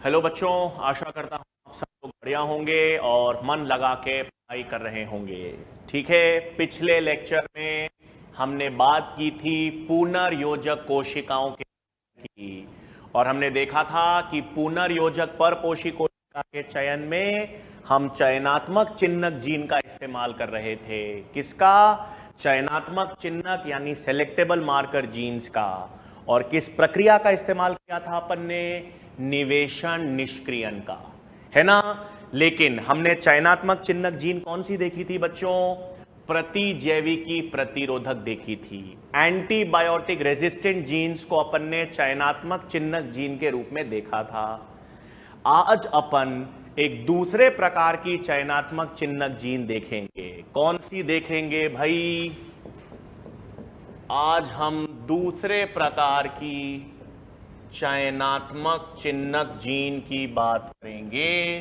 Hello बच्चों, आशा करता हूँ आप सब लोग बढ़िया होंगे और मन लगा के पढ़ाई कर रहे होंगे। ठीक है, पिछले लेक्चर में हमने बात की थी पुनर्योजक कोशिकाओं की और हमने देखा था कि पुनर्योजक परपोषी कोशिका के चयन में हम चयनात्मक चिह्नक जीन का इस्तेमाल कर रहे थे। किसका? चयनात्मक चिह्नक यानी सेलेक्टेबल मार्कर जीन्स का। और किस प्रक्रिया का इस्तेमाल किया था अपन ने? निवेशन निष्क्रियण का, है ना। लेकिन हमने चयनात्मक चिह्नक जीन कौन सी देखी थी बच्चों? प्रतिजैविकी प्रतिरोधक देखी थी। एंटीबायोटिक रेजिस्टेंट जीन्स को अपन ने चयनात्मक चिह्नक जीन के रूप में देखा था। आज अपन एक दूसरे प्रकार की चयनात्मक चिह्नक जीन देखेंगे। कौन सी देखेंगे भाई? आज हम दूसरे प्रकार की चयनात्मक चिह्नक जीन की बात करेंगे।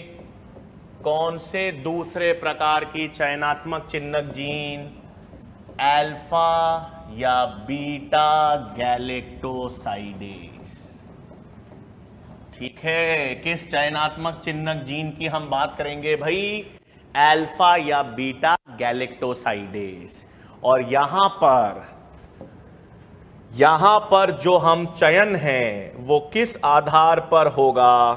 कौन से दूसरे प्रकार की चयनात्मक चिह्नक जीन? अल्फा या बीटा गैलेक्टोसाइडेस। ठीक है, किस चयनात्मक चिह्नक जीन की हम बात करेंगे भाई? अल्फा या बीटा गैलेक्टोसाइडेस। और यहां पर जो हम चयन है वो किस आधार पर होगा?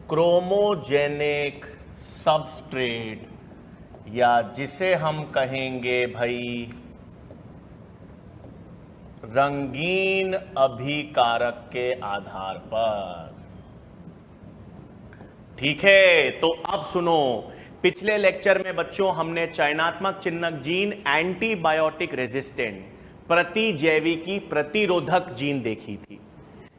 क्रोमोजेनिक सबस्ट्रेट, या जिसे हम कहेंगे भाई रंगीन अभिकारक के आधार पर। ठीक है, तो अब सुनो, पिछले लेक्चर में बच्चों हमने चयनात्मक चिह्नक जीन एंटीबायोटिक रेजिस्टेंट प्रतिजैविकी प्रतिरोधक जीन देखी थी।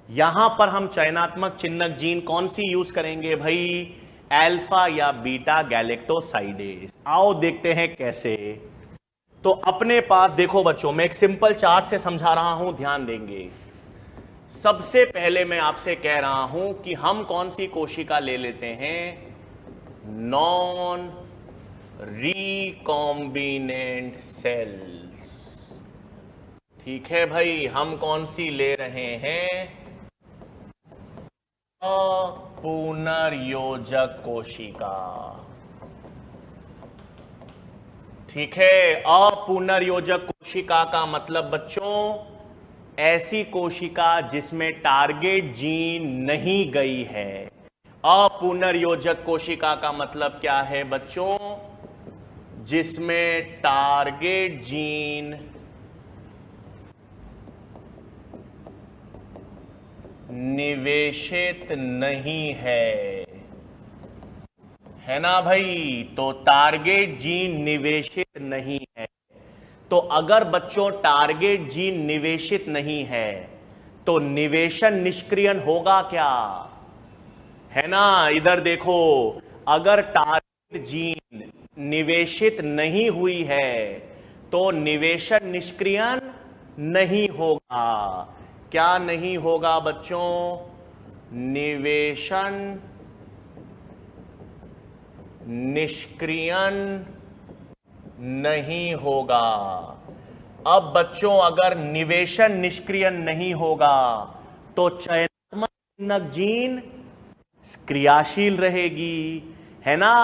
यहां पर हम चयनात्मक चिह्नक जीन कौन सी यूज करेंगे भाई? अल्फा या बीटा गैलेक्टोसाइडेस। आओ देखते हैं कैसे। तो अपने पास देखो बच्चों, मैं एक सिंपल चार्ट से समझा रहा हूं, ध्यान देंगे। सबसे पहले मैं आपसे कह रहा हूं कि हम कौन सी कोशिका ले लेते हैं? Non recombinant cells. ठीक है भाई, हम कौन सी ले रहे हैं? अपुनर्योजक कोशिका। ठीक है, अपुनर्योजक कोशिका का मतलब बच्चों ऐसी कोशिका जिसमें टारगेट जीन नहीं गई है। अपुनर्योजक कोशिका का मतलब क्या है बच्चों? जिसमें टारगेट जीन निवेशित नहीं है ना भाई। तो टारगेट जीन निवेशित नहीं है। तो अगर बच्चों टारगेट जीन निवेशित नहीं है तो निवेशन निष्क्रियण होगा क्या? है ना। इधर देखो, अगर टारगेट जीन निवेशित नहीं हुई है तो निवेशन निष्क्रियण नहीं होगा। क्या नहीं होगा बच्चों? निवेशन निष्क्रियण नहीं होगा। अब बच्चों अगर निवेशन निष्क्रियण नहीं होगा तो चयनात्मक चिह्नक जीन क्रियाशील रहेगी, है ना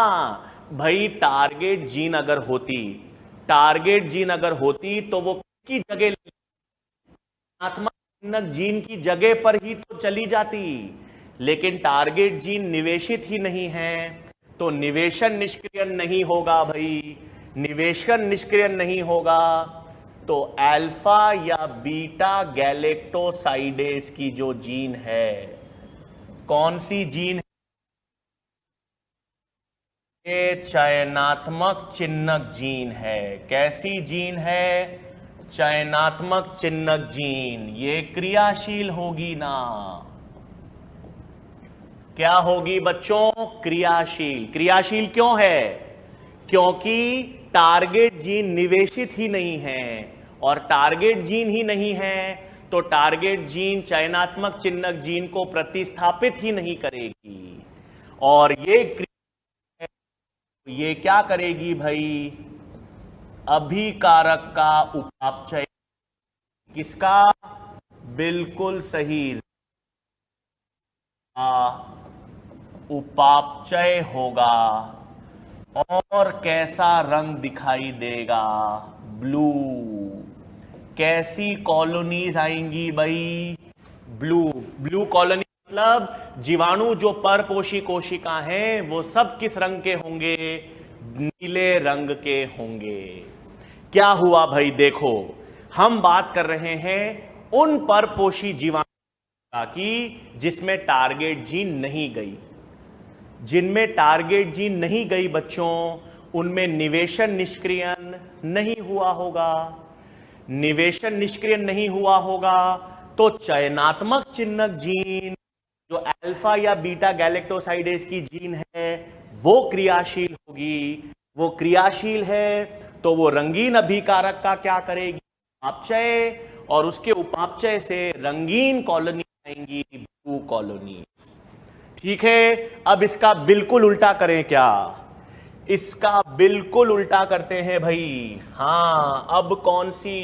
भाई। टारगेट जीन अगर होती तो वो किसकी जगह? चयनात्मक चिह्नक जीन की जगह पर ही तो चली जाती। लेकिन टारगेट जीन निवेशित ही नहीं है तो निवेशन निष्क्रियण नहीं होगा भाई। निवेशन निष्क्रियण नहीं होगा तो अल्फा या बीटा गैलेक्टोसाइडेस की जो जीन है, कौन सी जीन है? ये चयनात्मक चिह्नक जीन है। कैसी जीन है? चयनात्मक चिह्नक जीन। ये क्रियाशील होगी ना? क्या होगी बच्चों? क्रियाशील। क्रियाशील क्यों है? क्योंकि टारगेट जीन निवेशित ही नहीं है, और टारगेट जीन ही नहीं है तो टारगेट जीन चयनात्मक चिह्नक जीन को प्रतिस्थापित ही नहीं करेगी। और ये क्या करेगी भाई? अभिकारक का उपापचय। किसका? बिल्कुल सही, उपापचय होगा और कैसा रंग दिखाई देगा? ब्लू। कैसी कॉलोनीज आएंगी भाई? ब्लू। ब्लू कॉलोनी मतलब जीवाणु जो परपोषी कोशिका हैं वो सब किस रंग के होंगे? नीले रंग के होंगे। क्या हुआ भाई? देखो, हम बात कर रहे हैं उन परपोषी जीवाणु की जिसमें टारगेट जीन नहीं गई। जिनमें टारगेट जीन नहीं गई बच्चों, उनमें निवेशन निष्क्रियण नहीं हुआ होगा। निवेशन निष्क्रियण नहीं हुआ होगा तो चयनात्मक चिन्हक जीन जो अल्फा या बीटा गैलेक्टोसाइडेज की जीन है वो क्रियाशील होगी। वो क्रियाशील है तो वो रंगीन अभिकारक का क्या करेगी? उपापचय, और उसके उपापचय से रंगीन कॉलोनी आएंगी, ब्लू कॉलोनीज। ठीक है, अब इसका बिल्कुल उल्टा करें क्या? इसका बिल्कुल उल्टा करते हैं भाई। हां, अब कौन सी?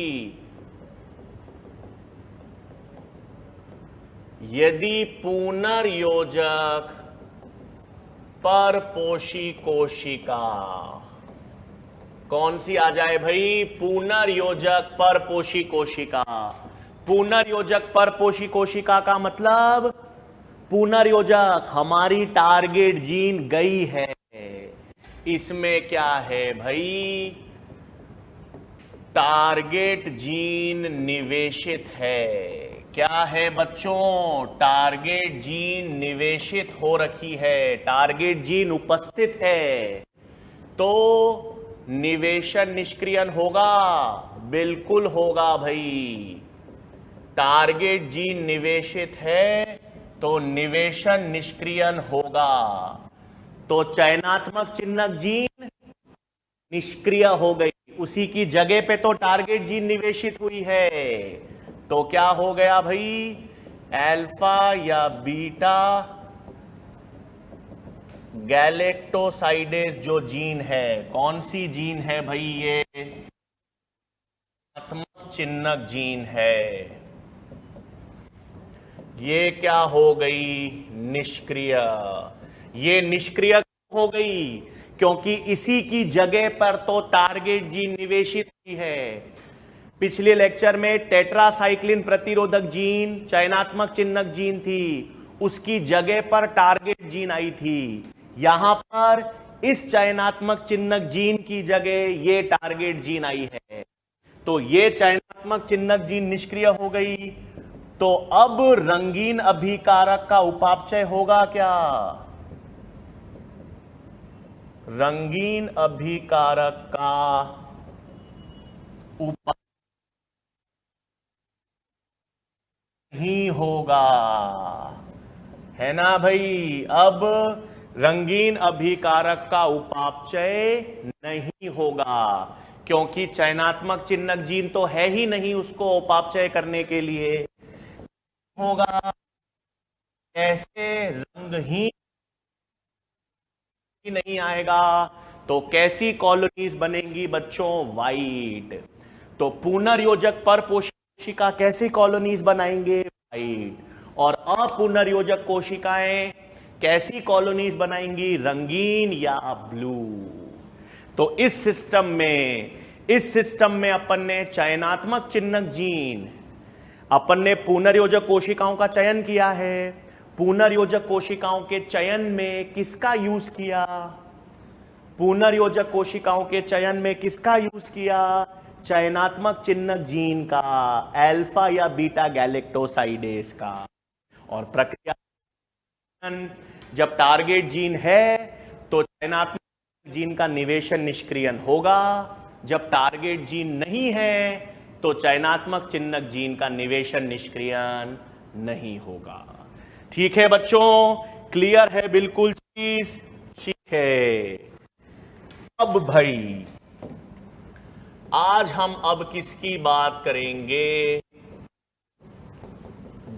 यदि पुनर्योजक परपोषी कोशिका, कौन सी आ जाए भाई? पुनर्योजक परपोषी कोशिका। पुनर्योजक परपोषी कोशिका का मतलब पुनर्योजक हमारी टारगेट जीन गई है। इसमें क्या है भाई? टारगेट जीन निवेशित है। क्या है बच्चों? टारगेट जीन निवेशित हो रखी है, टारगेट जीन उपस्थित है, तो निवेशन निष्क्रियण होगा? बिल्कुल होगा भाई। टारगेट जीन निवेशित है तो निवेशन निष्क्रियण होगा, तो चयनात्मक चिन्हक जीन निष्क्रिय हो गई। उसी की जगह पे तो टारगेट जीन निवेशित हुई है, तो क्या हो गया भाई? अल्फा या बीटा गैलेक्टोसाइडेज जो जीन है, कौन सी जीन है भाई? ये चयनात्मक चिन्हक जीन है। ये क्या हो गई? निष्क्रिय। ये निष्क्रिय हो गई क्योंकि इसी की जगह पर तो टारगेट जीन निवेशित हुई है। पिछले लेक्चर में टेट्रासाइक्लिन प्रतिरोधक जीन चयनात्मक चिन्हक जीन थी, उसकी जगह पर टारगेट जीन आई थी। यहां पर इस चयनात्मक चिन्हक जीन की जगह ये टारगेट जीन आई है, तो ये चयनात्मक चिन्हक जीन निष्क्रिय हो गई। तो अब रंगीन अभिकारक का उपापचय होगा क्या? रंगीन अभिकारक का उपापचय नहीं होगा, है ना भाई? अब रंगीन अभिकारक का उपापचय नहीं होगा क्योंकि चयनात्मक चिन्हक जीन तो है ही नहीं उसको उपापचय करने के लिए। होगा कैसे? रंगहीन नहीं आएगा तो कैसी कॉलोनीज बनेंगी बच्चों? वाइट। तो पुनर्योजक परपोषी कोशिका कैसी कॉलोनीज बनाएंगे? वाइट। और अपुनर्योजक कोशिकाएं कैसी कॉलोनीज बनाएंगी? रंगीन या ब्लू। तो इस सिस्टम में अपन ने चयनात्मक चिन्हक जीन, अपन ने पुनर्योजक कोशिकाओं का चयन किया है। पुनर्योजक कोशिकाओं के चयन में किसका यूज किया? पुनर्योजक कोशिकाओं के चयन में किसका यूज किया? चयनात्मक चिन्हक जीन का, अल्फा या बीटा गैलेक्टोसाइडेज का। और प्रक्रिया जब टारगेट जीन है तो चयनात्मक जीन का निवेशन निष्क्रियण होगा, जब टारगेट जीन नहीं है तो चयनात्मक चिन्हक जीन का निवेशन निष्क्रियण नहीं होगा। ठीक है बच्चों, क्लियर है बिल्कुल चीज? ठीक है। अब भाई आज हम अब किसकी बात करेंगे?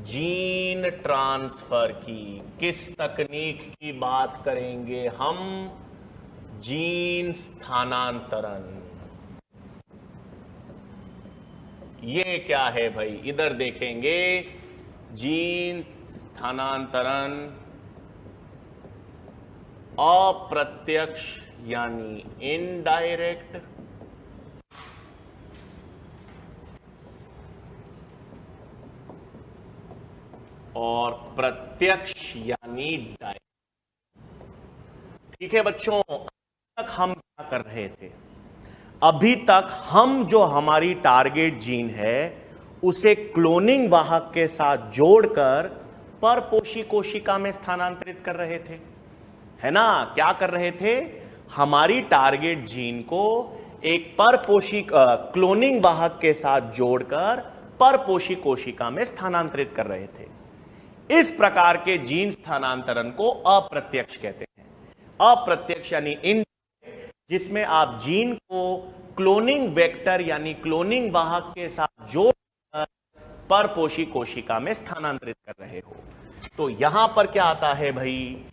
जीन ट्रांसफर की। किस तकनीक की बात करेंगे हम? जीन स्थानांतरण। ये क्या है भाई, इधर देखेंगे जीन स्थानांतरण अप्रत्यक्ष यानी इनडायरेक्ट, और प्रत्यक्ष यानी डायरेक्ट। ठीक है बच्चों, अभी तक हम क्या कर रहे थे, अभी तक हम जो हमारी टारगेट जीन है उसे क्लोनिंग वाहक के साथ जोड़कर परपोषी कोशिका में स्थानांतरित कर रहे थे, है ना। क्या कर रहे थे, हमारी टारगेट जीन को एक परपोषी क्लोनिंग वाहक के साथ जोड़कर परपोषी कोशिका में स्थानांतरित कर रहे थे। इस प्रकार के जीन स्थानांतरण को अप्रत्यक्ष कहते हैं। अप्रत्यक्ष यानी इन, जिसमें आप जीन को क्लोनिंग वेक्टर यानी क्लोनिंग वाहक के साथ जोड़कर परपोषी कोशिका में स्थानांतरित कर रहे हो। तो यहां पर क्या आता है भाई,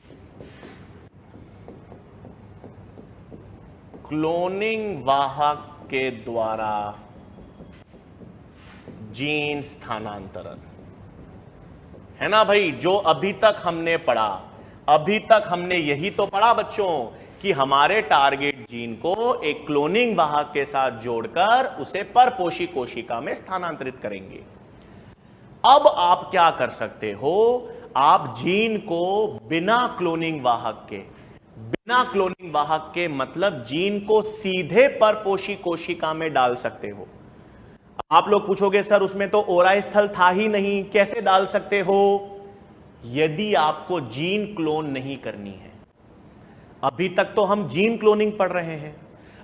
क्लोनिंग वाहक के द्वारा जीन स्थानांतरण, है ना भाई। जो अभी तक हमने पढ़ा, अभी तक हमने यही तो पढ़ा बच्चों कि हमारे टारगेट जीन को एक क्लोनिंग वाहक के साथ जोड़कर उसे परपोषी कोशिका में स्थानांतरित करेंगे। अब आप क्या कर सकते हो, आप जीन को बिना क्लोनिंग वाहक के मतलब जीन को सीधे परपोषी कोशिका में डाल सकते हो। आप लोग पूछोगे सर उसमें तो ओरा स्थल था ही नहीं, कैसे डाल सकते हो। यदि आपको जीन क्लोन नहीं करनी है, अभी तक तो हम जीन क्लोनिंग पढ़ रहे हैं,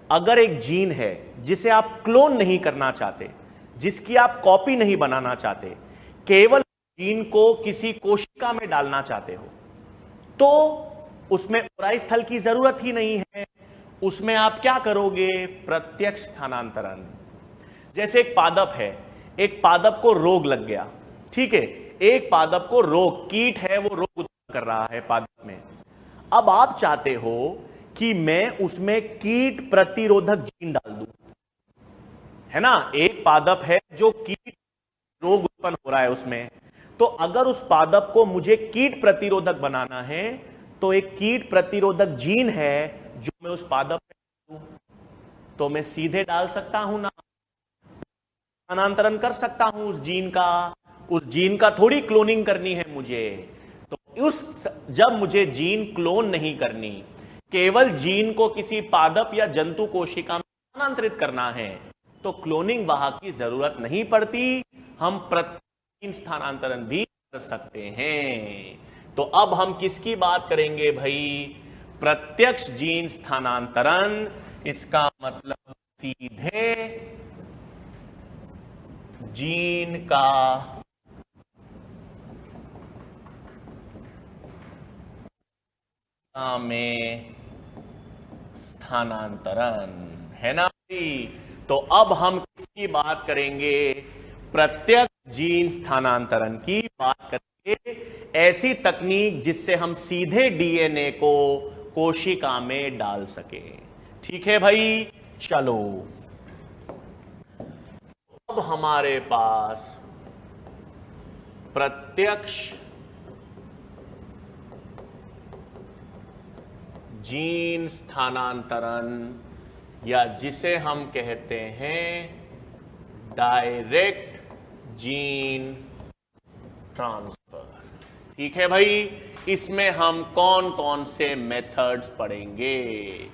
अगर एक जीन है जिसे आप क्लोन नहीं करना चाहते, जिसकी आप कॉपी नहीं बनाना चाहते, केवल जीन को किसी कोशिका में डालना चाहते हो, तो उसमें ओरा स्थल की जरूरत ही नहीं है। उसमें आप क्या करोगे, प्रत्यक्ष स्थानांतरण। जैसे एक पादप है, एक पादप को रोग लग गया, ठीक है, एक पादप को रोग, कीट है वो रोग उत्पन्न कर रहा है पादप में। अब आप चाहते हो कि मैं उसमें कीट प्रतिरोधक जीन डाल दूं, है ना। एक पादप है जो कीट रोग उत्पन्न हो रहा है उसमें, तो अगर उस पादप को मुझे कीट प्रतिरोधक बनाना है तो एक कीट प्रतिरोधक जीन है जो मैं उस पादप में, तो मैं सीधे डाल सकता हूं ना, स्थानांतरण कर सकता हूं उस जीन का थोड़ी क्लोनिंग करनी है मुझे। तो जब मुझे जीन क्लोन नहीं करनी, केवल जीन को किसी पादप या जंतु कोशिका में स्थानांतरित करना है, तो क्लोनिंग वाहक की जरूरत नहीं पड़ती, हम प्रत्यक्ष जीन स्थानांतरण भी कर सकते हैं। तो अब हम किसकी बात करेंगे भाई, प्रत्यक्ष जीन स्थानांतरण। इसका मतलब सीधे जीन का में स्थानांतरण, है ना भाई। तो अब हम किसकी बात करेंगे, प्रत्यक्ष जीन स्थानांतरण की बात करेंगे। ऐसी तकनीक जिससे हम सीधे डीएनए को कोशिका में डाल सके। ठीक है भाई, चलो अब हमारे पास प्रत्यक्ष जीन स्थानांतरण या जिसे हम कहते हैं डायरेक्ट जीन ट्रांसफर। ठीक है भाई, इसमें हम कौन कौन से मेथड्स पढ़ेंगे।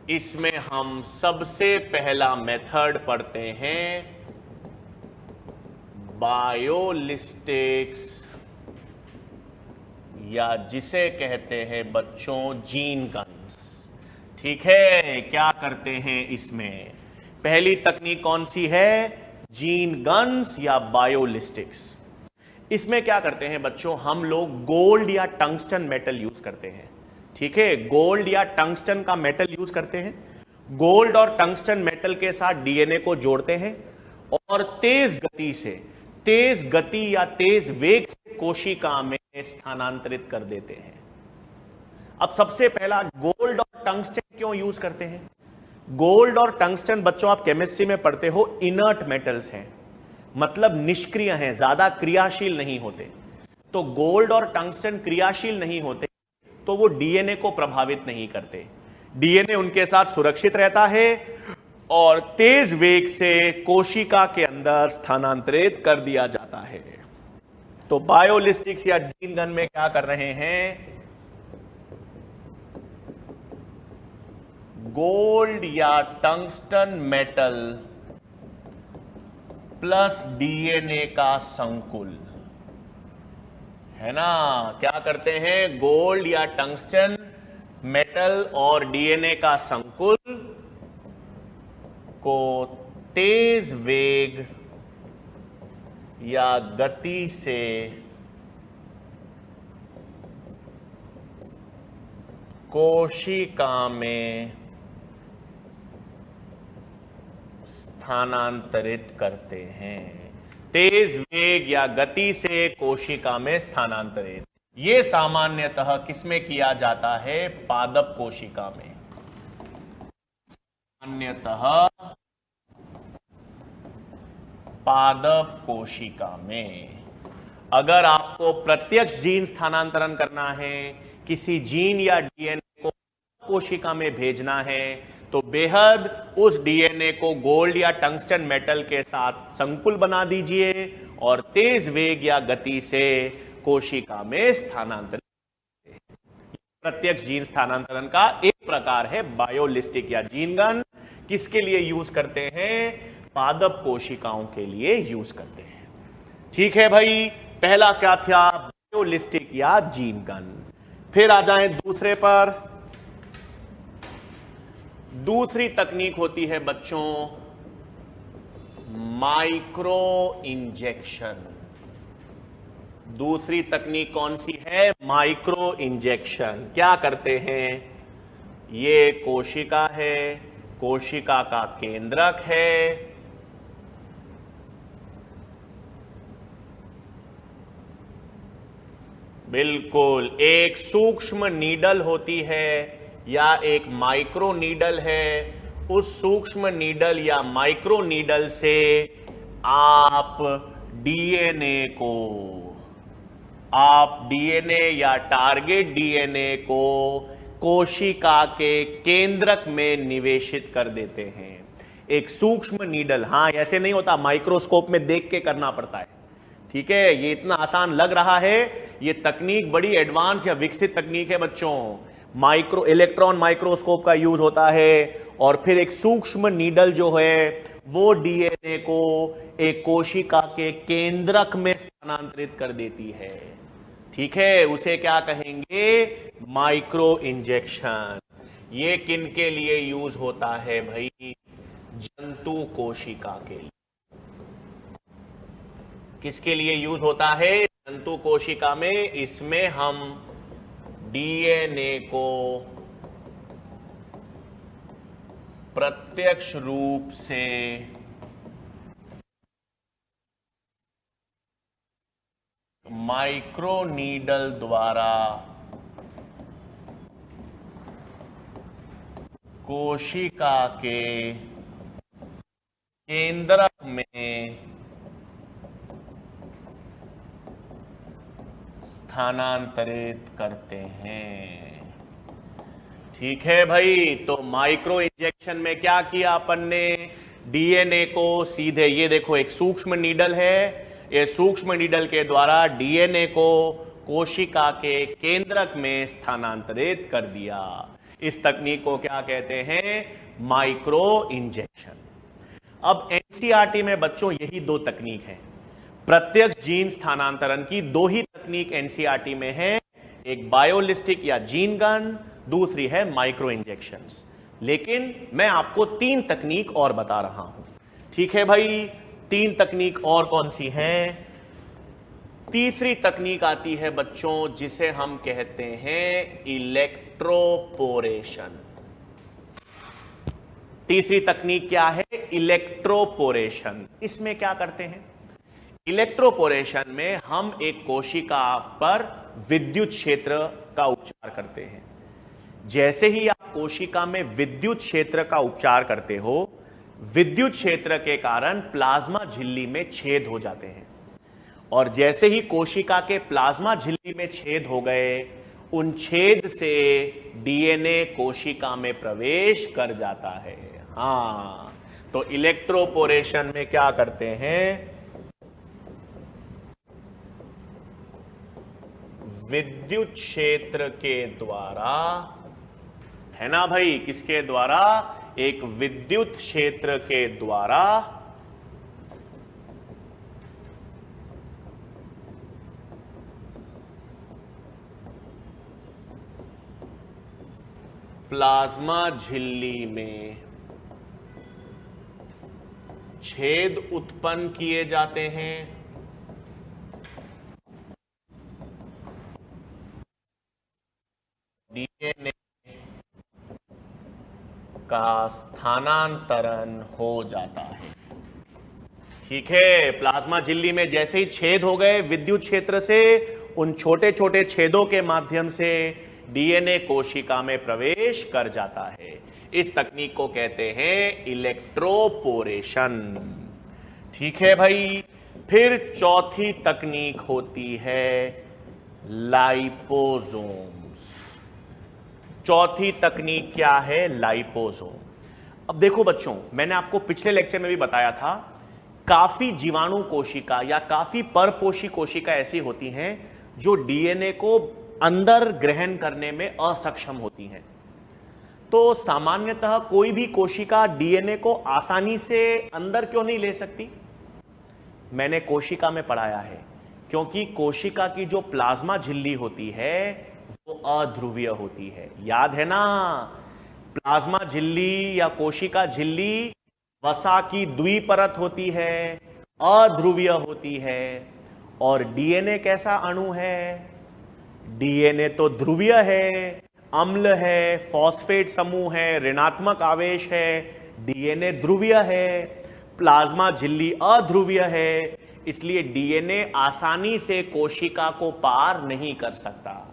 इसमें हम सबसे पहला मेथड पढ़ते हैं बायोलिस्टिक्स, या जिसे कहते हैं बच्चों जीन गन्स। ठीक है, क्या करते हैं इसमें, पहली तकनीक कौन सी है, जीन गन्स या बायोलिस्टिक्स। इसमें क्या करते हैं बच्चों, हम लोग गोल्ड या टंगस्टन मेटल यूज करते हैं। ठीक है, गोल्ड या टंगस्टन का मेटल यूज करते हैं। गोल्ड और टंगस्टन मेटल के साथ डीएनए को जोड़ते हैं और तेज गति या तेज वेग से कोशिका में स्थानांतरित कर देते हैं। अब सबसे पहला गोल्ड और टंगस्टन क्यों यूज करते हैं, गोल्ड और टंगस्टन बच्चों आप केमिस्ट्री में पढ़ते हो इनर्ट मेटल्स हैं, मतलब निष्क्रिय हैं, ज्यादा क्रियाशील नहीं होते। तो गोल्ड और टंगस्टन क्रियाशील नहीं होते तो वो डीएनए को प्रभावित नहीं करते, डीएनए उनके साथ सुरक्षित रहता है और तेज वेग से कोशिका के अंदर स्थानांतरित कर दिया जाता है। तो बायोलिस्टिक्स या जीन गन में क्या कर रहे हैं, गोल्ड या टंगस्टन मेटल प्लस डीएनए का संकुल है ना, क्या करते हैं, गोल्ड या टंगस्टन मेटल और डीएनए का संकुल को तेज वेग या गति से कोशिका में स्थानांतरित करते हैं। तेज वेग या गति से कोशिका में स्थानांतरित, यह सामान्यतः किसमें किया जाता है, पादप कोशिका में। सामान्यतः पादप कोशिका में। अगर आपको प्रत्यक्ष जीन स्थानांतरण करना है, किसी जीन या डीएनए को कोशिका में भेजना है, तो बेहद उस डीएनए को गोल्ड या टंगस्टन मेटल के साथ संकुल बना दीजिए और तेज वेग या गति से कोशिका में स्थानांतरित। प्रत्यक्ष जीन स्थानांतरण का एक प्रकार है बायोलिस्टिक या जीन गन। किसके लिए यूज करते हैं, पादप कोशिकाओं के लिए यूज करते हैं। ठीक है भाई, पहला क्या था, बायोलिस्टिक या जीन गन। फिर आ जाएं दूसरे पर। दूसरी तकनीक होती है बच्चों माइक्रो इंजेक्शन। दूसरी तकनीक कौन सी है, माइक्रो इंजेक्शन। क्या करते हैं, ये कोशिका है, कोशिका का केंद्रक है, बिल्कुल एक सूक्ष्म नीडल होती है या एक माइक्रो नीडल है। उस सूक्ष्म नीडल या माइक्रो नीडल से आप डीएनए या टारगेट डीएनए को कोशिका के केंद्रक में निवेशित कर देते हैं। एक सूक्ष्म नीडल, हां ऐसे नहीं होता, माइक्रोस्कोप में देख के करना पड़ता है। ठीक है, ये इतना आसान लग रहा है, ये तकनीक बड़ी एडवांस या विकसित तकनीक है बच्चों। इलेक्ट्रॉन माइक्रोस्कोप का यूज होता है और फिर एक सूक्ष्म नीडल जो है वो डीएनए को एक कोशिका के केंद्रक में स्थानांतरित कर देती है। ठीक है, उसे क्या कहेंगे, माइक्रो इंजेक्शन। ये किन के लिए यूज होता है भाई, जंतु कोशिका के लिए। किसके लिए यूज होता है, जंतु कोशिका में। इसमें हम डीएनए को प्रत्यक्ष रूप से माइक्रो नीडल द्वारा कोशिका के केंद्रक में स्थानांतरित करते हैं। ठीक है भाई, तो माइक्रो इंजेक्शन में क्या किया अपन ने, डीएनए को सीधे, ये देखो एक सूक्ष्म नीडल है, ये सूक्ष्म नीडल के द्वारा डीएनए को कोशिका के केंद्रक में स्थानांतरित कर दिया। इस तकनीक को क्या कहते हैं, माइक्रो इंजेक्शन। अब एनसीईआरटी में बच्चों यही दो तकनीक हैं। प्रत्यक्ष जीन स्थानांतरण की दो ही तकनीक एनसीईआरटी में है, एक बायोलिस्टिक या जीन गन, दूसरी है माइक्रो इंजेक्शंस। लेकिन मैं आपको तीन तकनीक और बता रहा हूं। ठीक है भाई, तीन तकनीक और कौन सी हैं। तीसरी तकनीक आती है बच्चों जिसे हम कहते हैं इलेक्ट्रोपोरेशन। तीसरी तकनीक क्या है, इलेक्ट्रोपोरेशन। इसमें क्या करते हैं, इलेक्ट्रोपोरेशन में हम एक कोशिका पर विद्युत क्षेत्र का उपचार करते हैं। जैसे ही आप कोशिका में विद्युत क्षेत्र का उपचार करते हो, विद्युत क्षेत्र के कारण प्लाज्मा झिल्ली में छेद हो जाते हैं, और जैसे ही कोशिका के प्लाज्मा झिल्ली में छेद हो गए, उन छेद से डीएनए कोशिका में प्रवेश कर जाता है। हां, तो इलेक्ट्रोपोरेशन में क्या करते हैं, विद्युत क्षेत्र के द्वारा, है ना भाई, किसके द्वारा, एक विद्युत क्षेत्र के द्वारा प्लाज्मा झिल्ली में छेद उत्पन्न किए जाते हैं, डीएनए का स्थानांतरण हो जाता है। ठीक है, प्लाज्मा झिल्ली में जैसे ही छेद हो गए विद्युत क्षेत्र से, उन छोटे छोटे छेदों के माध्यम से डीएनए कोशिका में प्रवेश कर जाता है। इस तकनीक को कहते हैं इलेक्ट्रोपोरेशन। ठीक है भाई, फिर चौथी तकनीक होती है लाइपोसोम्स। चौथी तकनीक क्या है, लाइपोसोम। अब देखो बच्चों, मैंने आपको पिछले लेक्चर में भी बताया था, काफी जीवाणु कोशिका या काफी परपोषी कोशिका ऐसी होती हैं जो डीएनए को अंदर ग्रहण करने में असक्षम होती हैं। तो सामान्यतः कोई भी कोशिका डीएनए को आसानी से अंदर क्यों नहीं ले सकती? मैंने कोशिका में पढ़ाया है, क्योंकि कोशिका की जो प्लाज्मा झिल्ली होती है वो अध्रुवीय होती है। याद है ना, प्लाज्मा झिल्ली या कोशिका झिल्ली वसा की द्विपरत होती है, अध्रुवीय होती है। और डीएनए कैसा अणु है? डीएनए तो ध्रुवीय है, अम्ल है, फॉस्फेट समूह है, ऋणात्मक आवेश है, डीएनए ध्रुवीय है, प्लाज्मा झिल्ली अध्रुवीय है, इसलिए डीएनए आसानी से कोशिका को पार नहीं कर सकता।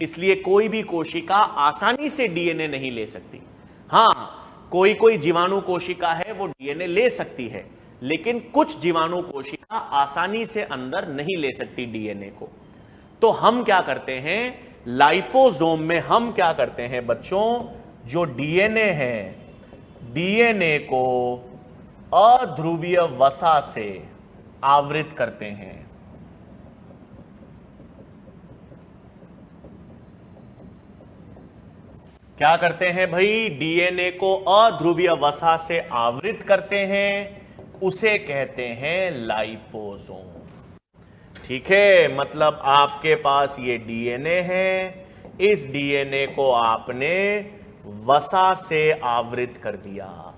इसलिए कोई भी कोशिका आसानी से डीएनए नहीं ले सकती। हां, कोई कोई जीवाणु कोशिका है वो डीएनए ले सकती है, लेकिन कुछ जीवाणु कोशिका आसानी से अंदर नहीं ले सकती डीएनए को। तो हम क्या करते हैं, लाइपोसोम में हम क्या करते हैं बच्चों, जो डीएनए है, डीएनए को अध्रुवीय वसा से आवृत करते हैं। क्या करते हैं भाई, डीएनए को अध्रुवीय वसा से आवृत करते हैं, उसे कहते हैं लाइपोसोम। ठीक है, मतलब आपके पास ये डीएनए है, इस डीएनए को आपने वसा से आवृत कर दिया।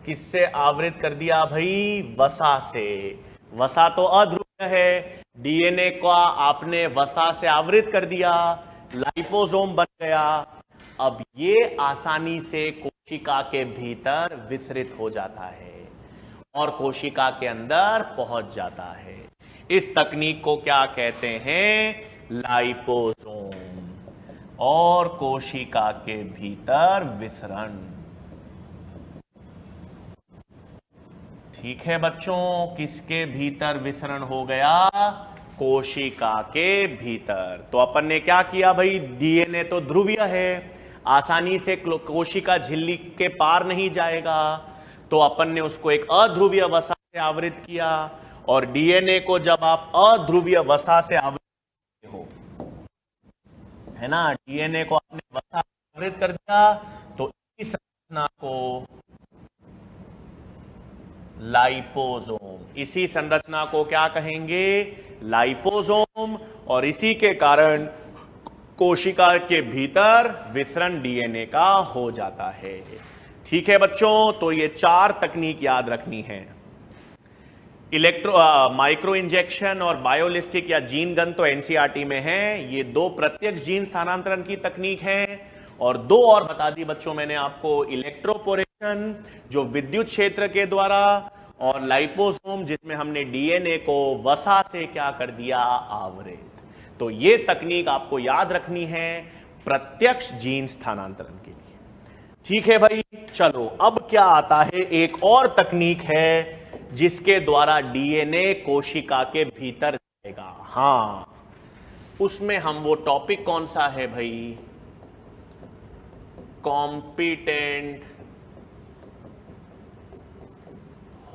किससे आवृत कर दिया भाई? वसा से। वसा तो अध्रुवीय है, डीएनए को आपने वसा से आवृत कर दिया, लाइपोसोम बन गया। अब ये आसानी से कोशिका के भीतर विसरित हो जाता है और कोशिका के अंदर पहुंच जाता है। इस तकनीक को क्या कहते हैं? लाइपोसोम। और कोशिका के भीतर विसरण। ठीक है बच्चों, किसके भीतर विसरण हो गया? कोशिका के भीतर। तो अपन ने क्या किया भाई, डीएनए तो ध्रुवीय है, आसानी से कोशिका झिल्ली के पार नहीं जाएगा, तो अपन ने उसको एक अध्रुवीय वसा से आवृत किया। और डीएनए को जब आप अध्रुवीय वसा से आवृत हो, है ना, डीएनए को आपने वसा से आवृत कर दिया, तो इस संरचना को लाइपोसोम, इसी संरचना को क्या कहेंगे? लाइपोसोम। और इसी के कारण कोशिका के भीतर विसरण डीएनए का हो जाता है। ठीक है बच्चों, तो ये 4 तकनीक याद रखनी है। माइक्रो इंजेक्शन और बायोलिस्टिक या जीन गन तो एनसीईआरटी में है। ये 2 प्रत्यक्ष जीन स्थानांतरण की तकनीक है, और 2 और बता दी बच्चों मैंने आपको, इलेक्ट्रोपोरेशन जो विद्युत क्षेत्र के द्वारा, और लाइपोसोम जिसमें हमने डीएनए को वसा से क्या कर दिया? आवृत। तो ये तकनीक आपको याद रखनी है प्रत्यक्ष जीन स्थानांतरण के लिए। ठीक है भाई, चलो अब क्या आता है, एक और तकनीक है जिसके द्वारा डीएनए कोशिका के भीतर जाएगा। हां, उसमें हम वो टॉपिक कौन सा है भाई, कॉम्पिटेंट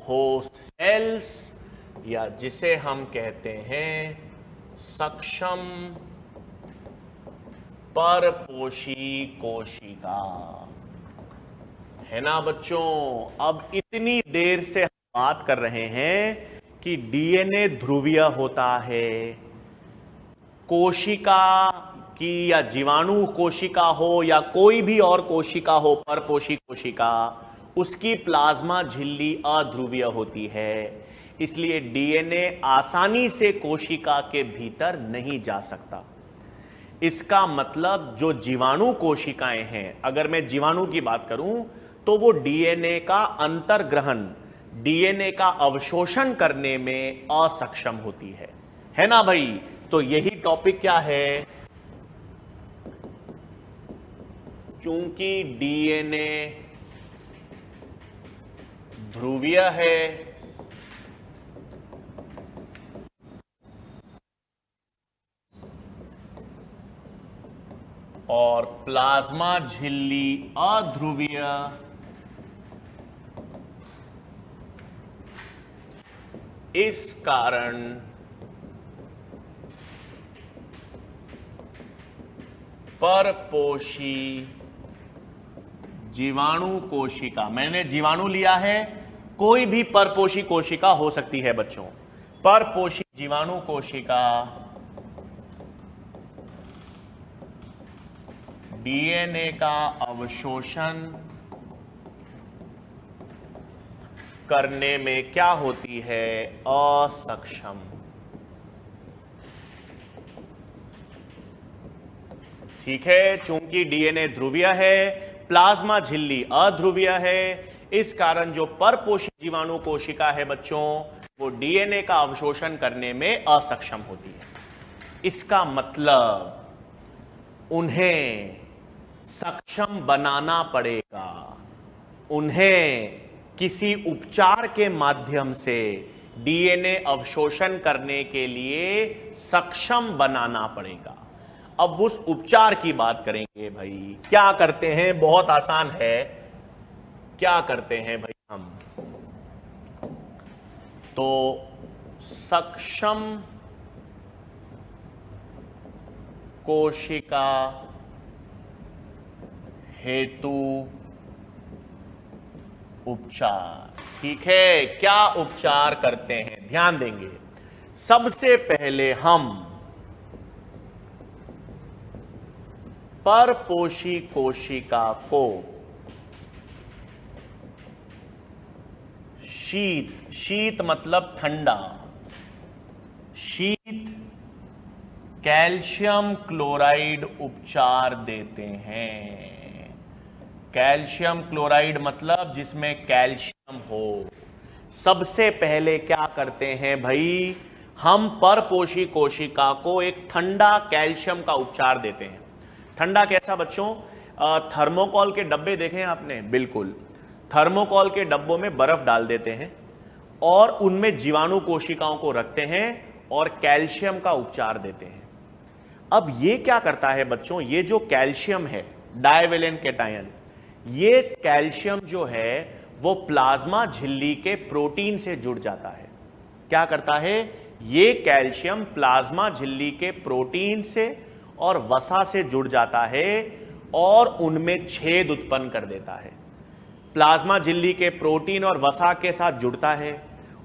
होस्ट सेल्स, या जिसे हम कहते हैं सक्षम परपोषी कोशिका, है ना बच्चों। अब इतनी देर से हम बात कर रहे हैं कि डीएनए ध्रुवीय होता है, कोशिका की या जीवाणु कोशिका हो या कोई भी और कोशिका हो, परपोषी कोशिका, उसकी प्लाज्मा झिल्ली अध्रुवीय होती है, इसलिए डीएनए आसानी से कोशिका के भीतर नहीं जा सकता। इसका मतलब जो जीवाणु कोशिकाएं हैं, अगर मैं जीवाणु की बात करूं तो वो डीएनए का अंतर्ग्रहण, डीएनए का अवशोषण करने में असक्षम होती है ना भाई। तो यही टॉपिक क्या है, चूंकि डीएनए ध्रुवीय है और प्लाज्मा झिल्ली अध्रुवीय, इस कारण परपोषी जीवाणु कोशिका, मैंने जीवाणु लिया है, कोई भी परपोषी कोशिका हो सकती है बच्चों, परपोषी जीवाणु कोशिका डीएनए का अवशोषण करने में क्या होती है, असक्षम। ठीक है, चूंकि डीएनए ध्रुवीय है, प्लाज्मा झिल्ली अध्रुवीय है, इस कारण जो परपोषी जीवाणु कोशिका है बच्चों, वो डीएनए का अवशोषण करने में असक्षम होती है। इसका मतलब उन्हें सक्षम बनाना पड़ेगा, उन्हें किसी उपचार के माध्यम से डीएनए अवशोषण करने के लिए सक्षम बनाना पड़ेगा। अब उस उपचार की बात करेंगे भाई, क्या करते हैं, बहुत आसान है। क्या करते हैं भाई हम, तो सक्षम कोशिका हेतु उपचार। ठीक है, क्या उपचार करते हैं, ध्यान देंगे। सबसे पहले हम परपोषी कोशिका को शीत मतलब ठंडा, शीत कैल्शियम क्लोराइड उपचार देते हैं। कैल्शियम क्लोराइड मतलब जिसमें कैल्शियम हो। सबसे पहले क्या करते हैं भाई, हम परपोषी कोशिका को एक ठंडा कैल्शियम का उपचार देते हैं। ठंडा कैसा बच्चों, थर्मोकॉल के डब्बे देखे हैं आपने, बिल्कुल थर्मोकॉल के डब्बों में बर्फ डाल देते हैं और उनमें जीवाणु कोशिकाओं को रखते हैं और कैल्शियम का उपचार देते हैं। अब ये क्या करता है बच्चों, ये जो कैल्शियम है, डाइवेलेंट कैटायन, ये कैल्शियम जो है वो प्लाज्मा झिल्ली के प्रोटीन से जुड़ जाता है। क्या करता है, ये कैल्शियम प्लाज्मा झिल्ली के प्रोटीन से और वसा से जुड़ जाता है और उनमें छेद उत्पन्न कर देता है। प्लाज्मा झिल्ली के प्रोटीन और वसा के साथ जुड़ता है,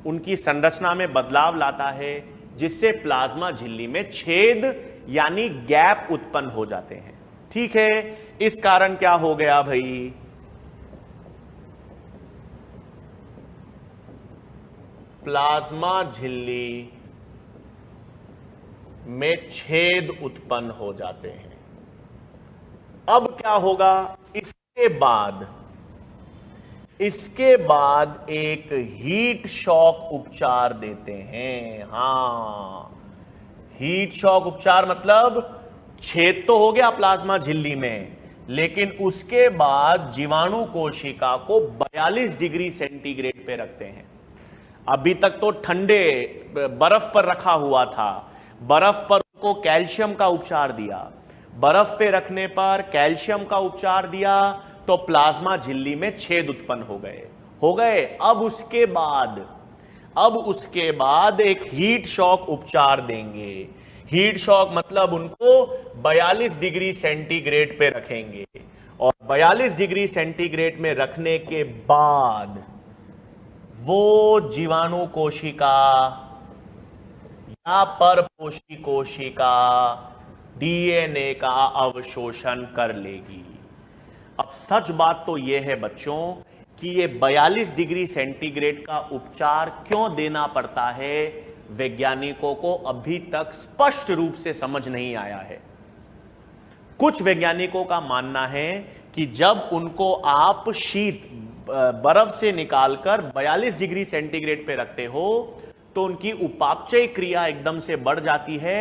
उनकी संरचना में बदलाव लाता है, जिससे प्लाज्मा झिल्ली में छेद यानी गैप उत्पन्न हो जाते हैं। ठीक है, इस कारण क्या हो गया भाई, प्लाज्मा झिल्ली में छेद उत्पन्न हो जाते हैं। अब क्या होगा, इसके बाद एक हीट शॉक उपचार देते हैं। हां, हीट शॉक उपचार मतलब छेद तो हो गया प्लाज्मा झिल्ली में, लेकिन उसके बाद जीवाणु कोशिका को 42 डिग्री सेंटीग्रेड पे रखते हैं। अभी तक तो ठंडे बर्फ पर रखा हुआ था, बर्फ पर उनको कैल्शियम का उपचार दिया, बर्फ पे रखने पर कैल्शियम का उपचार दिया तो प्लाज्मा झिल्ली में छेद उत्पन्न हो गए। अब उसके बाद एक हीट शॉक उपचार देंगे। हीट शॉक मतलब उनको 42 डिग्री सेंटीग्रेड पे रखेंगे और 42 डिग्री सेंटीग्रेड में रखने के बाद वो जीवाणु कोशिका या परपोषी कोशिका डीएनए का अवशोषण कर लेगी। अब सच बात तो यह है बच्चों कि ये 42 डिग्री सेंटीग्रेड का उपचार क्यों देना पड़ता है, वैज्ञानिकों को अभी तक स्पष्ट रूप से समझ नहीं आया है। कुछ वैज्ञानिकों का मानना है कि जब उनको आप शीत बर्फ से निकालकर 42 डिग्री सेंटीग्रेड पे रखते हो तो उनकी उपापचय क्रिया एकदम से बढ़ जाती है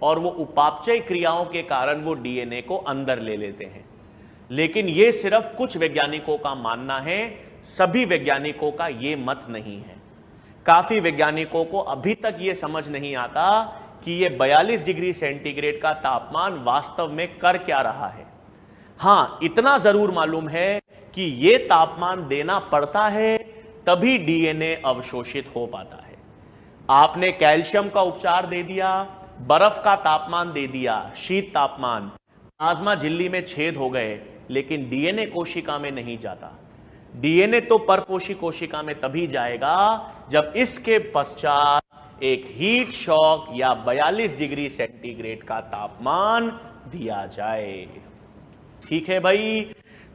और वो उपापचय क्रियाओं के कारण वो डीएनए को अंदर ले लेते हैं। लेकिन ये सिर्फ कुछ वैज्ञानिकों का मानना है, सभी वैज्ञानिकों का ये मत नहीं है। काफी वैज्ञानिकों को अभी तक ये समझ नहीं आता कि ये 42 डिग्री सेंटीग्रेड का तापमान वास्तव में कर क्या रहा है। हां, इतना जरूर मालूम है कि ये तापमान देना पड़ता है तभी डीएनए अवशोषित हो पाता है। आपने कैल्शियम का उपचार दे दिया, बर्फ का तापमान दे दिया, शीत तापमान, प्लाज्मा झिल्ली में छेद हो गए, लेकिन डीएनए कोशिका में नहीं जाता। डीएनए तो परपोषी कोशिका में तभी जाएगा जब इसके पश्चात एक हीट शॉक या 42 डिग्री सेंटीग्रेड का तापमान दिया जाए। ठीक है भाई,